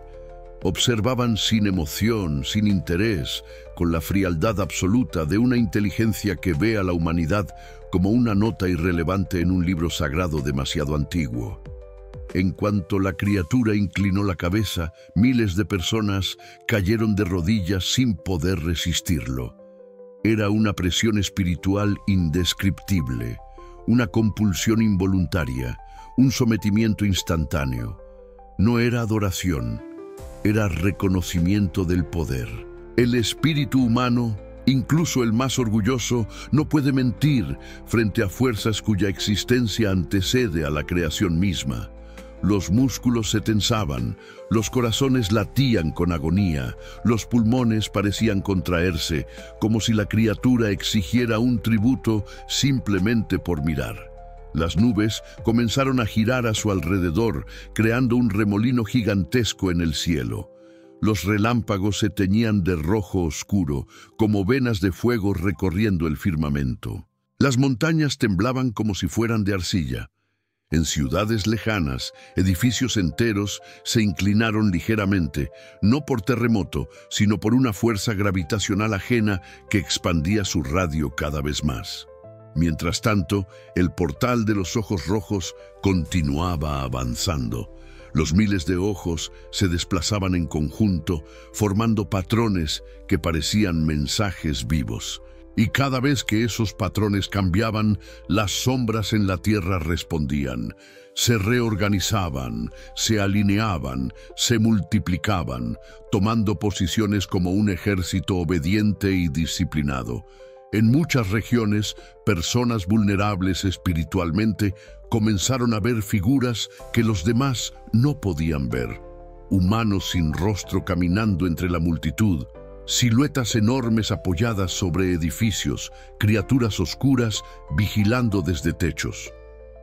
Observaban sin emoción, sin interés, con la frialdad absoluta de una inteligencia que ve a la humanidad como una nota irrelevante en un libro sagrado demasiado antiguo. En cuanto la criatura inclinó la cabeza, miles de personas cayeron de rodillas sin poder resistirlo. Era una presión espiritual indescriptible, una compulsión involuntaria, un sometimiento instantáneo. No era adoración, era reconocimiento del poder. El espíritu humano, incluso el más orgulloso, no puede mentir frente a fuerzas cuya existencia antecede a la creación misma. Los músculos se tensaban, los corazones latían con agonía, los pulmones parecían contraerse, como si la criatura exigiera un tributo simplemente por mirar. Las nubes comenzaron a girar a su alrededor, creando un remolino gigantesco en el cielo. Los relámpagos se teñían de rojo oscuro, como venas de fuego recorriendo el firmamento. Las montañas temblaban como si fueran de arcilla. En ciudades lejanas, edificios enteros se inclinaron ligeramente, no por terremoto, sino por una fuerza gravitacional ajena que expandía su radio cada vez más. Mientras tanto, el portal de los ojos rojos continuaba avanzando. Los miles de ojos se desplazaban en conjunto, formando patrones que parecían mensajes vivos. Y cada vez que esos patrones cambiaban, las sombras en la tierra respondían. Se reorganizaban, se alineaban, se multiplicaban, tomando posiciones como un ejército obediente y disciplinado. En muchas regiones, personas vulnerables espiritualmente comenzaron a ver figuras que los demás no podían ver. Humanos sin rostro caminando entre la multitud, siluetas enormes apoyadas sobre edificios, criaturas oscuras vigilando desde techos.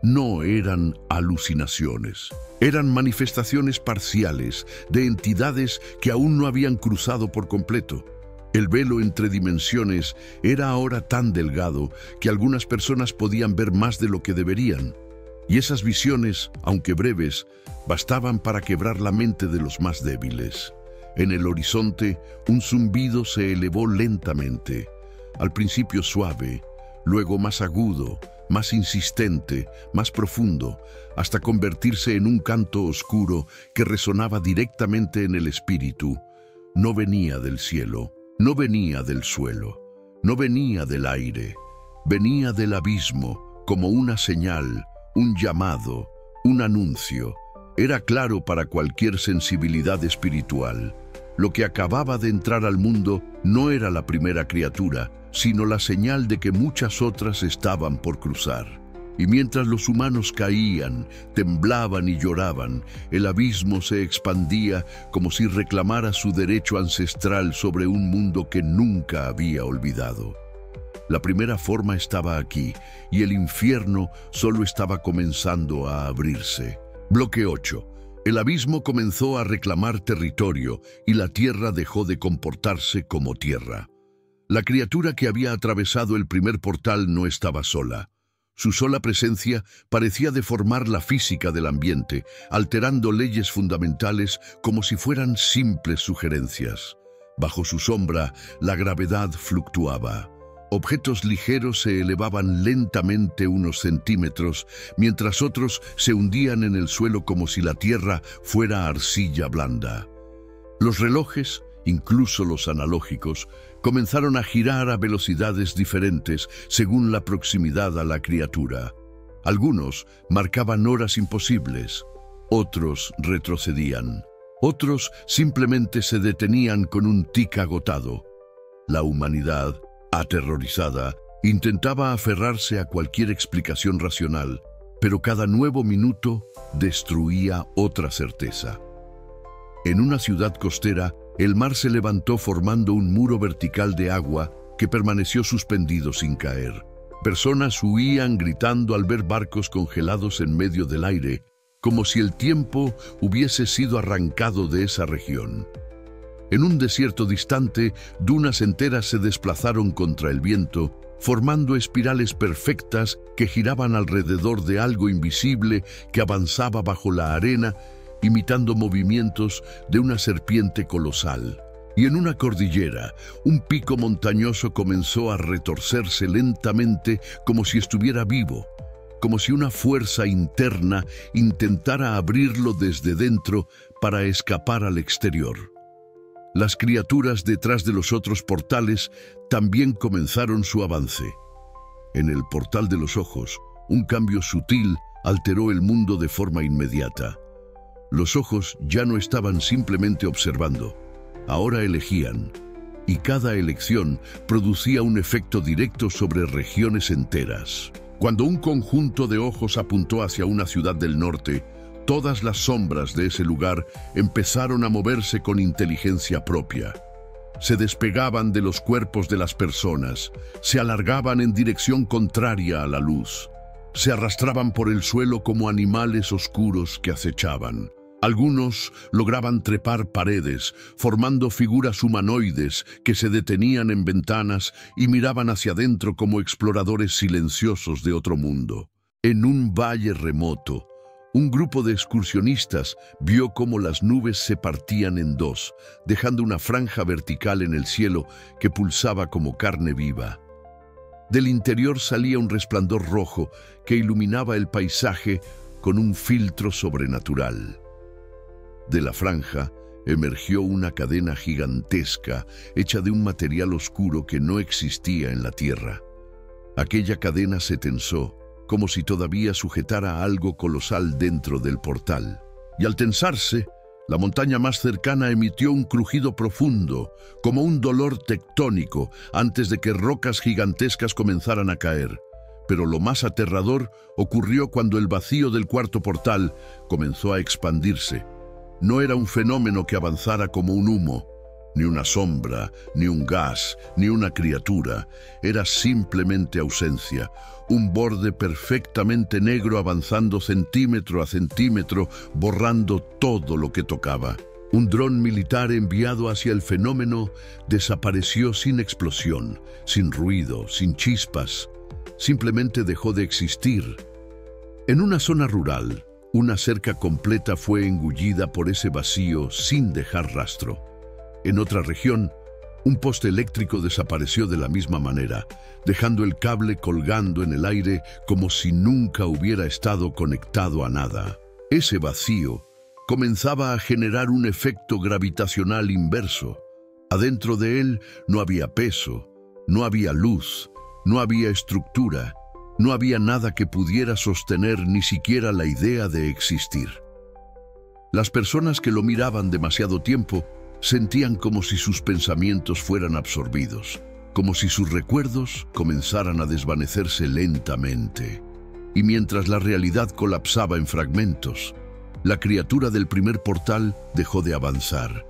No eran alucinaciones, eran manifestaciones parciales de entidades que aún no habían cruzado por completo. El velo entre dimensiones era ahora tan delgado que algunas personas podían ver más de lo que deberían. Y esas visiones, aunque breves, bastaban para quebrar la mente de los más débiles. En el horizonte, un zumbido se elevó lentamente, al principio suave, luego más agudo, más insistente, más profundo, hasta convertirse en un canto oscuro que resonaba directamente en el espíritu. No venía del cielo, no venía del suelo, no venía del aire, venía del abismo, como una señal, un llamado, un anuncio. Era claro para cualquier sensibilidad espiritual. Lo que acababa de entrar al mundo no era la primera criatura, sino la señal de que muchas otras estaban por cruzar. Y mientras los humanos caían, temblaban y lloraban, el abismo se expandía como si reclamara su derecho ancestral sobre un mundo que nunca había olvidado. La primera forma estaba aquí, y el infierno solo estaba comenzando a abrirse. Bloque 8. El abismo comenzó a reclamar territorio y la tierra dejó de comportarse como tierra. La criatura que había atravesado el primer portal no estaba sola. Su sola presencia parecía deformar la física del ambiente, alterando leyes fundamentales como si fueran simples sugerencias. Bajo su sombra, la gravedad fluctuaba. Objetos ligeros se elevaban lentamente unos centímetros, mientras otros se hundían en el suelo como si la tierra fuera arcilla blanda. Los relojes, incluso los analógicos, comenzaron a girar a velocidades diferentes según la proximidad a la criatura. Algunos marcaban horas imposibles, otros retrocedían, otros simplemente se detenían con un tic agotado. La humanidad, aterrorizada, intentaba aferrarse a cualquier explicación racional, pero cada nuevo minuto destruía otra certeza. En una ciudad costera, el mar se levantó formando un muro vertical de agua que permaneció suspendido sin caer. Personas huían gritando al ver barcos congelados en medio del aire, como si el tiempo hubiese sido arrancado de esa región. En un desierto distante, dunas enteras se desplazaron contra el viento, formando espirales perfectas que giraban alrededor de algo invisible que avanzaba bajo la arena, imitando movimientos de una serpiente colosal. Y en una cordillera, un pico montañoso comenzó a retorcerse lentamente como si estuviera vivo, como si una fuerza interna intentara abrirlo desde dentro para escapar al exterior. Las criaturas detrás de los otros portales también comenzaron su avance. En el portal de los ojos, un cambio sutil alteró el mundo de forma inmediata. Los ojos ya no estaban simplemente observando, ahora elegían, y cada elección producía un efecto directo sobre regiones enteras. Cuando un conjunto de ojos apuntó hacia una ciudad del norte, todas las sombras de ese lugar empezaron a moverse con inteligencia propia. Se despegaban de los cuerpos de las personas, se alargaban en dirección contraria a la luz. Se arrastraban por el suelo como animales oscuros que acechaban. Algunos lograban trepar paredes, formando figuras humanoides que se detenían en ventanas y miraban hacia adentro como exploradores silenciosos de otro mundo. En un valle remoto, un grupo de excursionistas vio cómo las nubes se partían en dos, dejando una franja vertical en el cielo que pulsaba como carne viva. Del interior salía un resplandor rojo que iluminaba el paisaje con un filtro sobrenatural. De la franja, emergió una cadena gigantesca hecha de un material oscuro que no existía en la Tierra. Aquella cadena se tensó, como si todavía sujetara algo colosal dentro del portal. Y al tensarse, la montaña más cercana emitió un crujido profundo, como un dolor tectónico, antes de que rocas gigantescas comenzaran a caer. Pero lo más aterrador ocurrió cuando el vacío del cuarto portal comenzó a expandirse. No era un fenómeno que avanzara como un humo, ni una sombra, ni un gas, ni una criatura. Era simplemente ausencia, un borde perfectamente negro avanzando centímetro a centímetro, borrando todo lo que tocaba. Un dron militar enviado hacia el fenómeno desapareció sin explosión, sin ruido, sin chispas. Simplemente dejó de existir. En una zona rural, una cerca completa fue engullida por ese vacío sin dejar rastro. En otra región, un poste eléctrico desapareció de la misma manera, dejando el cable colgando en el aire como si nunca hubiera estado conectado a nada. Ese vacío comenzaba a generar un efecto gravitacional inverso. Adentro de él no había peso, no había luz, no había estructura, no había nada que pudiera sostener ni siquiera la idea de existir. Las personas que lo miraban demasiado tiempo sentían como si sus pensamientos fueran absorbidos, como si sus recuerdos comenzaran a desvanecerse lentamente. Y mientras la realidad colapsaba en fragmentos, la criatura del primer portal dejó de avanzar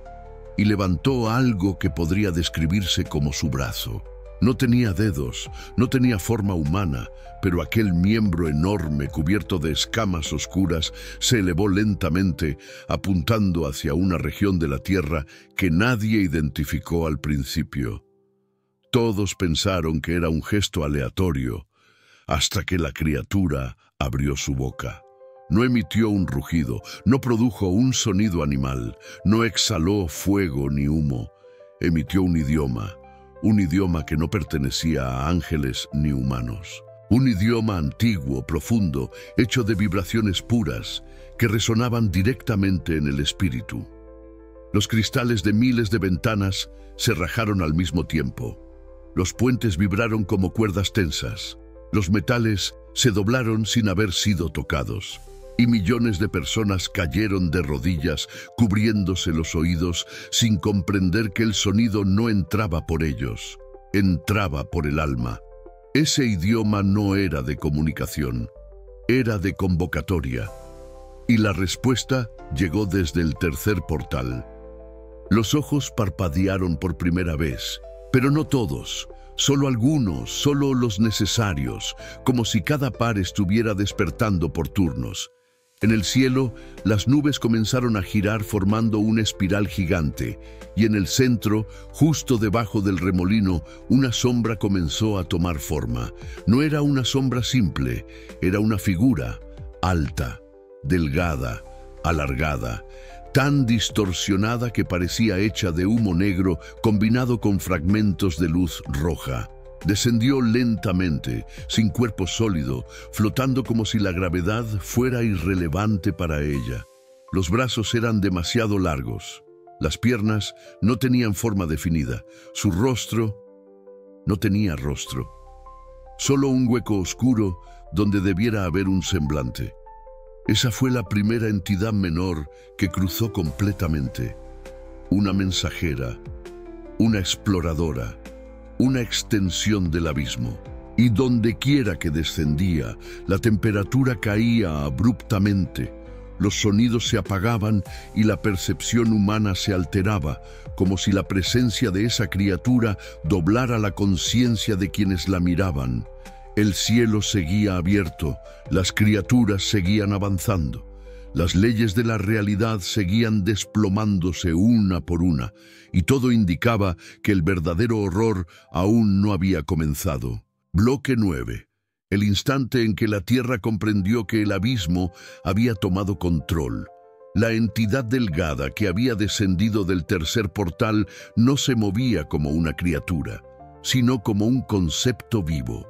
y levantó algo que podría describirse como su brazo. No tenía dedos, no tenía forma humana, pero aquel miembro enorme cubierto de escamas oscuras se elevó lentamente, apuntando hacia una región de la Tierra que nadie identificó al principio. Todos pensaron que era un gesto aleatorio, hasta que la criatura abrió su boca. No emitió un rugido, no produjo un sonido animal, no exhaló fuego ni humo. Emitió un idioma que no pertenecía a ángeles ni humanos. Un idioma antiguo, profundo, hecho de vibraciones puras, que resonaban directamente en el espíritu. Los cristales de miles de ventanas se rajaron al mismo tiempo. Los puentes vibraron como cuerdas tensas. Los metales se doblaron sin haber sido tocados. Y millones de personas cayeron de rodillas, cubriéndose los oídos, sin comprender que el sonido no entraba por ellos, entraba por el alma. Ese idioma no era de comunicación, era de convocatoria. Y la respuesta llegó desde el tercer portal. Los ojos parpadearon por primera vez, pero no todos. Solo algunos, solo los necesarios, como si cada par estuviera despertando por turnos. En el cielo, las nubes comenzaron a girar formando una espiral gigante, y en el centro, justo debajo del remolino, una sombra comenzó a tomar forma. No era una sombra simple, era una figura alta, delgada, alargada, tan distorsionada que parecía hecha de humo negro combinado con fragmentos de luz roja. Descendió lentamente, sin cuerpo sólido, flotando como si la gravedad fuera irrelevante para ella. Los brazos eran demasiado largos. Las piernas no tenían forma definida. Su rostro no tenía rostro. Solo un hueco oscuro donde debiera haber un semblante. Esa fue la primera entidad menor que cruzó completamente. Una mensajera, una exploradora, una extensión del abismo. Y donde quiera que descendía, la temperatura caía abruptamente. Los sonidos se apagaban y la percepción humana se alteraba, como si la presencia de esa criatura doblara la conciencia de quienes la miraban. El cielo seguía abierto, las criaturas seguían avanzando. Las leyes de la realidad seguían desplomándose una por una, y todo indicaba que el verdadero horror aún no había comenzado. Bloque 9. El instante en que la Tierra comprendió que el abismo había tomado control. La entidad delgada que había descendido del tercer portal no se movía como una criatura, sino como un concepto vivo.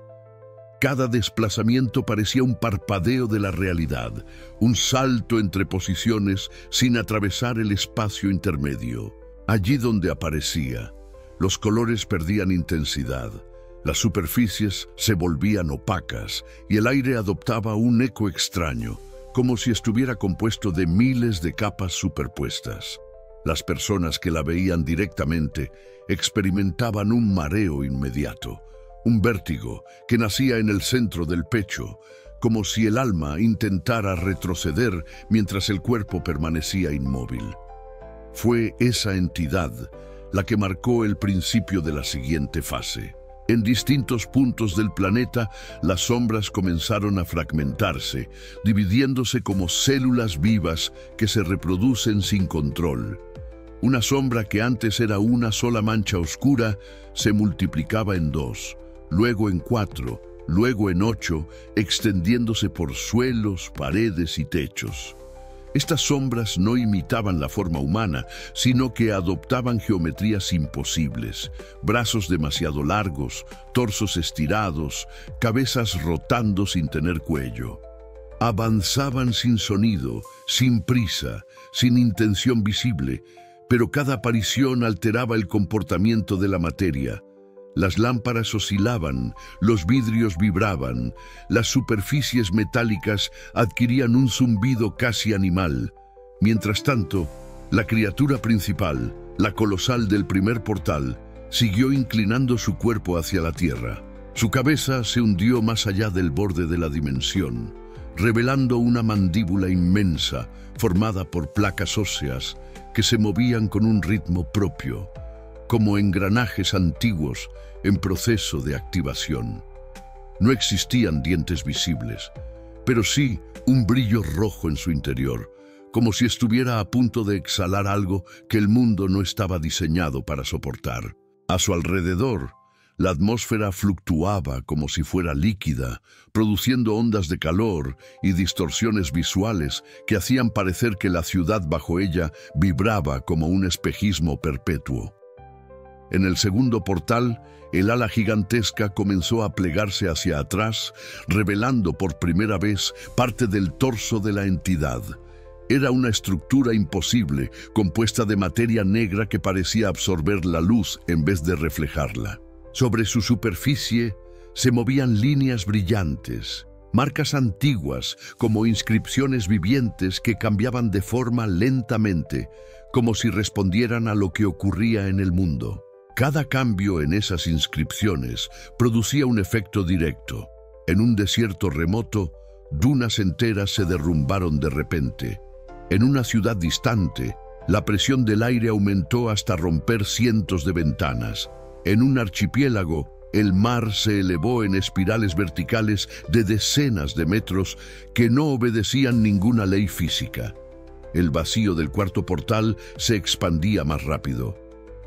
Cada desplazamiento parecía un parpadeo de la realidad, un salto entre posiciones sin atravesar el espacio intermedio. Allí donde aparecía, los colores perdían intensidad, las superficies se volvían opacas y el aire adoptaba un eco extraño, como si estuviera compuesto de miles de capas superpuestas. Las personas que la veían directamente experimentaban un mareo inmediato, un vértigo que nacía en el centro del pecho, como si el alma intentara retroceder mientras el cuerpo permanecía inmóvil. Fue esa entidad la que marcó el principio de la siguiente fase. En distintos puntos del planeta, las sombras comenzaron a fragmentarse, dividiéndose como células vivas que se reproducen sin control. Una sombra que antes era una sola mancha oscura se multiplicaba en 2, luego en 4, luego en 8, extendiéndose por suelos, paredes y techos. Estas sombras no imitaban la forma humana, sino que adoptaban geometrías imposibles, brazos demasiado largos, torsos estirados, cabezas rotando sin tener cuello. Avanzaban sin sonido, sin prisa, sin intención visible, pero cada aparición alteraba el comportamiento de la materia. Las lámparas oscilaban, los vidrios vibraban, las superficies metálicas adquirían un zumbido casi animal. Mientras tanto, la criatura principal, la colosal del primer portal, siguió inclinando su cuerpo hacia la tierra. Su cabeza se hundió más allá del borde de la dimensión, revelando una mandíbula inmensa, formada por placas óseas que se movían con un ritmo propio, como engranajes antiguos en proceso de activación. No existían dientes visibles, pero sí un brillo rojo en su interior, como si estuviera a punto de exhalar algo que el mundo no estaba diseñado para soportar. A su alrededor, la atmósfera fluctuaba como si fuera líquida, produciendo ondas de calor y distorsiones visuales que hacían parecer que la ciudad bajo ella vibraba como un espejismo perpetuo. En el segundo portal, el ala gigantesca comenzó a plegarse hacia atrás, revelando por primera vez parte del torso de la entidad. Era una estructura imposible, compuesta de materia negra que parecía absorber la luz en vez de reflejarla. Sobre su superficie se movían líneas brillantes, marcas antiguas como inscripciones vivientes que cambiaban de forma lentamente, como si respondieran a lo que ocurría en el mundo. Cada cambio en esas inscripciones producía un efecto directo. En un desierto remoto, dunas enteras se derrumbaron de repente. En una ciudad distante, la presión del aire aumentó hasta romper cientos de ventanas. En un archipiélago, el mar se elevó en espirales verticales de decenas de metros que no obedecían ninguna ley física. El vacío del cuarto portal se expandía más rápido.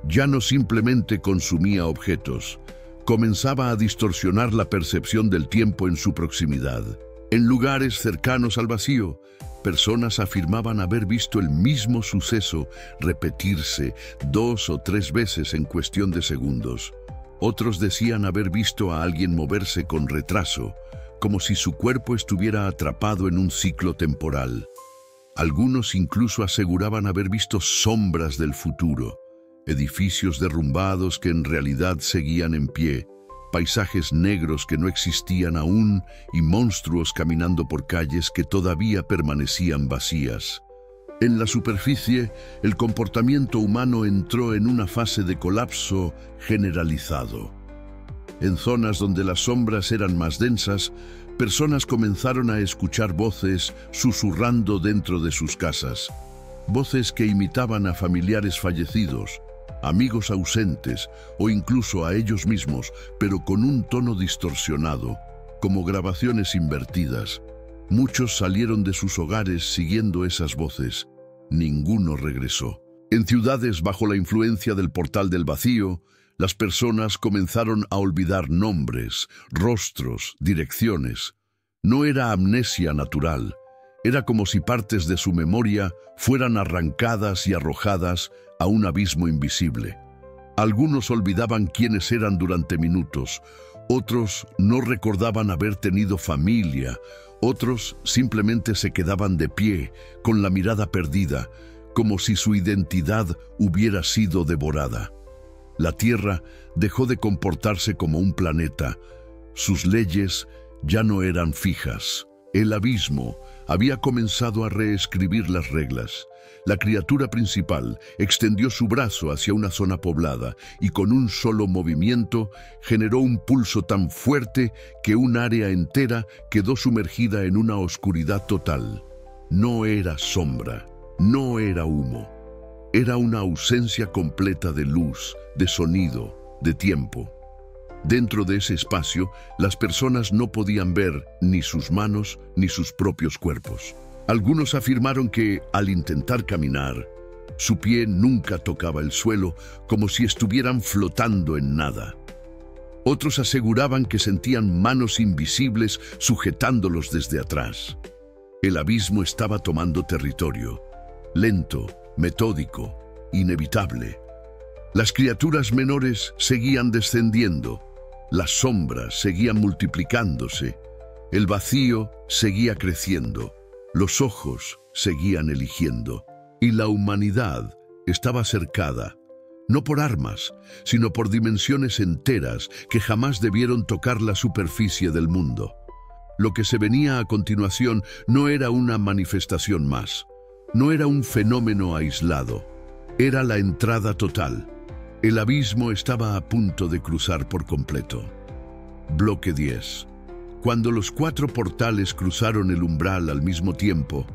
Ya no simplemente consumía objetos, comenzaba a distorsionar la percepción del tiempo en su proximidad. En lugares cercanos al vacío, personas afirmaban haber visto el mismo suceso repetirse 2 o 3 veces en cuestión de segundos. Otros decían haber visto a alguien moverse con retraso, como si su cuerpo estuviera atrapado en un ciclo temporal. Algunos incluso aseguraban haber visto sombras del futuro, edificios derrumbados que en realidad seguían en pie, paisajes negros que no existían aún y monstruos caminando por calles que todavía permanecían vacías. En la superficie, el comportamiento humano entró en una fase de colapso generalizado. En zonas donde las sombras eran más densas, personas comenzaron a escuchar voces susurrando dentro de sus casas, voces que imitaban a familiares fallecidos, amigos ausentes o incluso a ellos mismos, pero con un tono distorsionado, como grabaciones invertidas. Muchos salieron de sus hogares siguiendo esas voces. Ninguno regresó. En ciudades bajo la influencia del portal del vacío, las personas comenzaron a olvidar nombres, rostros, direcciones. No era amnesia natural. Era como si partes de su memoria fueran arrancadas y arrojadas a un abismo invisible. Algunos olvidaban quiénes eran durante minutos, Otros no recordaban haber tenido familia, otros simplemente se quedaban de pie, con la mirada perdida, como si su identidad hubiera sido devorada. La Tierra dejó de comportarse como un planeta. Sus leyes ya no eran fijas. El abismo había comenzado a reescribir las reglas. La criatura principal extendió su brazo hacia una zona poblada y con un solo movimiento generó un pulso tan fuerte que un área entera quedó sumergida en una oscuridad total. No era sombra, no era humo. Era una ausencia completa de luz, de sonido, de tiempo. Dentro de ese espacio, las personas no podían ver ni sus manos ni sus propios cuerpos. Algunos afirmaron que, al intentar caminar, su pie nunca tocaba el suelo, como si estuvieran flotando en nada. Otros aseguraban que sentían manos invisibles sujetándolos desde atrás. El abismo estaba tomando territorio, lento, metódico, inevitable. Las criaturas menores seguían descendiendo, las sombras seguían multiplicándose, el vacío seguía creciendo, los ojos seguían eligiendo, y la humanidad estaba cercada, no por armas, sino por dimensiones enteras que jamás debieron tocar la superficie del mundo. Lo que se venía a continuación no era una manifestación más, no era un fenómeno aislado, era la entrada total. El abismo estaba a punto de cruzar por completo. Bloque 10. Cuando los 4 portales cruzaron el umbral al mismo tiempo,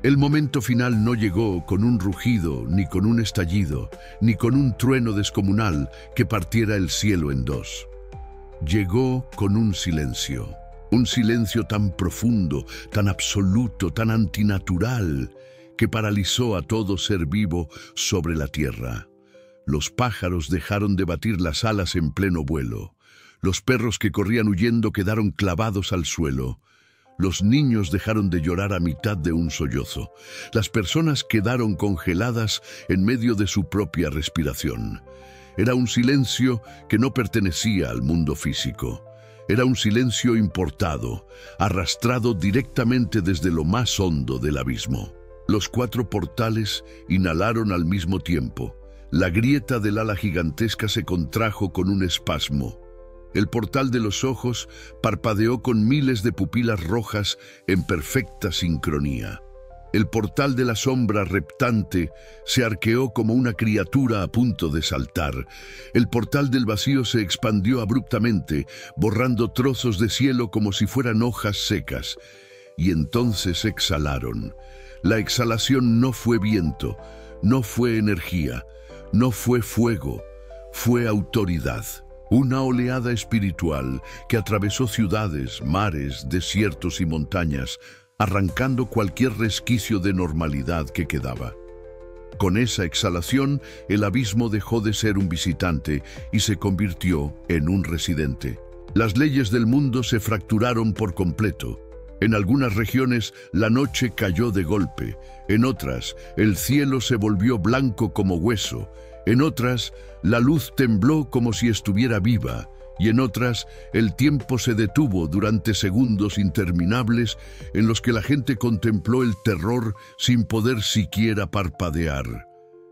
el momento final no llegó con un rugido, ni con un estallido, ni con un trueno descomunal que partiera el cielo en dos. Llegó con un silencio tan profundo, tan absoluto, tan antinatural, que paralizó a todo ser vivo sobre la tierra. Los pájaros dejaron de batir las alas en pleno vuelo. Los perros que corrían huyendo quedaron clavados al suelo. Los niños dejaron de llorar a mitad de un sollozo. Las personas quedaron congeladas en medio de su propia respiración. Era un silencio que no pertenecía al mundo físico. Era un silencio importado, arrastrado directamente desde lo más hondo del abismo. Los 4 portales inhalaron al mismo tiempo. La grieta del ala gigantesca se contrajo con un espasmo. El portal de los ojos parpadeó con miles de pupilas rojas en perfecta sincronía. El portal de la sombra reptante se arqueó como una criatura a punto de saltar. El portal del vacío se expandió abruptamente, borrando trozos de cielo como si fueran hojas secas. Y entonces exhalaron. La exhalación no fue viento, no fue energía, no fue fuego, fue autoridad. Una oleada espiritual que atravesó ciudades, mares, desiertos y montañas, arrancando cualquier resquicio de normalidad que quedaba. Con esa exhalación, el abismo dejó de ser un visitante y se convirtió en un residente. Las leyes del mundo se fracturaron por completo. En algunas regiones la noche cayó de golpe, en otras el cielo se volvió blanco como hueso, en otras la luz tembló como si estuviera viva, y en otras el tiempo se detuvo durante segundos interminables en los que la gente contempló el terror sin poder siquiera parpadear.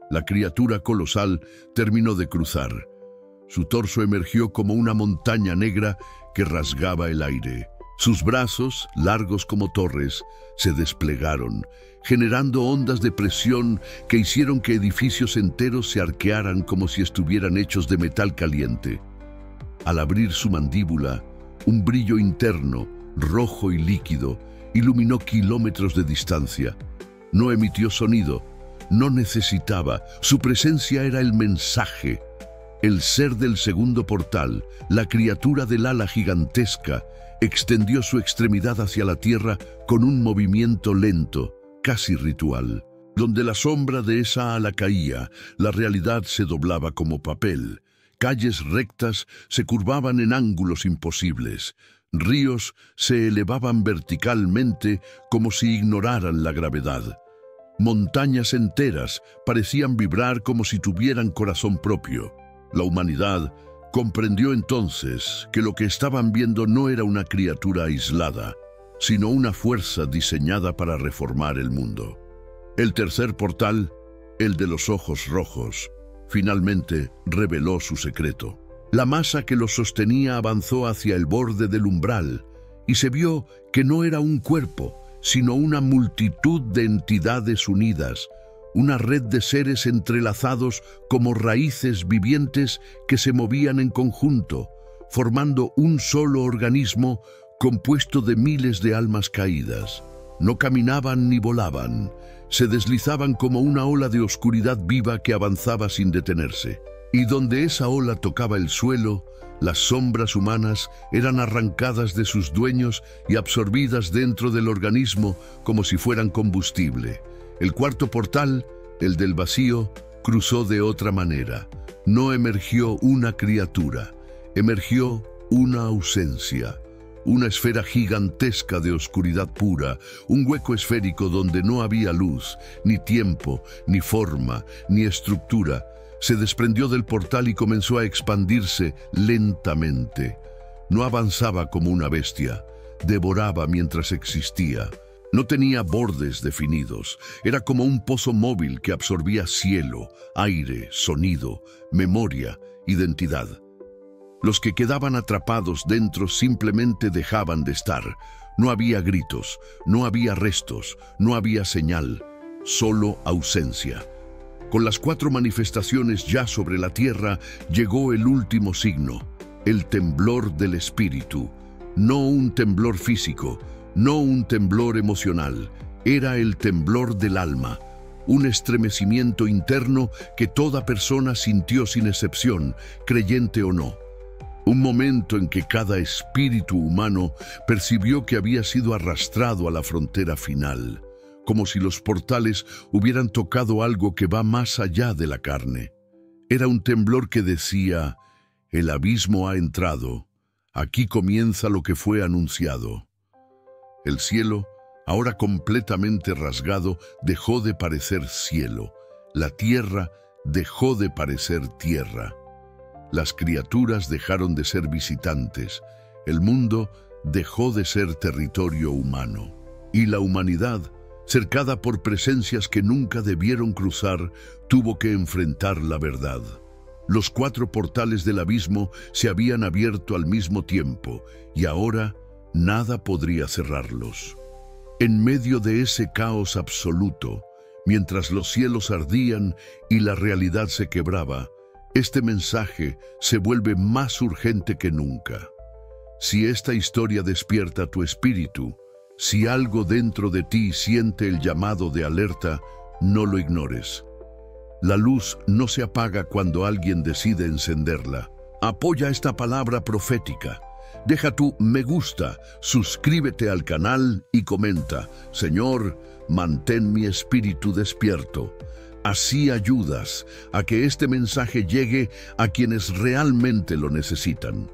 La criatura colosal terminó de cruzar. Su torso emergió como una montaña negra que rasgaba el aire. Sus brazos, largos como torres, se desplegaron, generando ondas de presión que hicieron que edificios enteros se arquearan como si estuvieran hechos de metal caliente. Al abrir su mandíbula, un brillo interno, rojo y líquido, iluminó kilómetros de distancia. No emitió sonido, no necesitaba, su presencia era el mensaje. El ser del segundo portal, la criatura del ala gigantesca, extendió su extremidad hacia la tierra con un movimiento lento, casi ritual. Donde la sombra de esa ala caía, la realidad se doblaba como papel. Calles rectas se curvaban en ángulos imposibles. Ríos se elevaban verticalmente como si ignoraran la gravedad. Montañas enteras parecían vibrar como si tuvieran corazón propio. La humanidad Comprendió entonces que lo que estaban viendo no era una criatura aislada, sino una fuerza diseñada para reformar el mundo. El tercer portal, el de los ojos rojos, finalmente reveló su secreto. La masa que lo sostenía avanzó hacia el borde del umbral y se vio que no era un cuerpo, sino una multitud de entidades unidas, una red de seres entrelazados como raíces vivientes que se movían en conjunto, formando un solo organismo compuesto de miles de almas caídas. No caminaban ni volaban, se deslizaban como una ola de oscuridad viva que avanzaba sin detenerse. Y donde esa ola tocaba el suelo, las sombras humanas eran arrancadas de sus dueños y absorbidas dentro del organismo como si fueran combustible. El cuarto portal, el del vacío, cruzó de otra manera. No emergió una criatura, emergió una ausencia. Una esfera gigantesca de oscuridad pura, un hueco esférico donde no había luz, ni tiempo, ni forma, ni estructura. Se desprendió del portal y comenzó a expandirse lentamente. No avanzaba como una bestia, devoraba mientras existía. No tenía bordes definidos, era como un pozo móvil que absorbía cielo, aire, sonido, memoria, identidad. Los que quedaban atrapados dentro simplemente dejaban de estar. No había gritos, no había restos, no había señal, solo ausencia. Con las 4 manifestaciones ya sobre la tierra, llegó el último signo, el temblor del espíritu. No un temblor físico, no un temblor emocional, era el temblor del alma, un estremecimiento interno que toda persona sintió sin excepción, creyente o no. Un momento en que cada espíritu humano percibió que había sido arrastrado a la frontera final, como si los portales hubieran tocado algo que va más allá de la carne. Era un temblor que decía, el abismo ha entrado, aquí comienza lo que fue anunciado. El cielo, ahora completamente rasgado, dejó de parecer cielo. La tierra dejó de parecer tierra. Las criaturas dejaron de ser visitantes. El mundo dejó de ser territorio humano. Y la humanidad, cercada por presencias que nunca debieron cruzar, tuvo que enfrentar la verdad. Los 4 portales del abismo se habían abierto al mismo tiempo, y ahora nada podría cerrarlos. En medio de ese caos absoluto, mientras los cielos ardían y la realidad se quebraba, este mensaje se vuelve más urgente que nunca. Si esta historia despierta tu espíritu, si algo dentro de ti siente el llamado de alerta, no lo ignores. La luz no se apaga cuando alguien decide encenderla. Apoya esta palabra profética. Deja tu me gusta, suscríbete al canal y comenta, Señor, mantén mi espíritu despierto. Así ayudas a que este mensaje llegue a quienes realmente lo necesitan.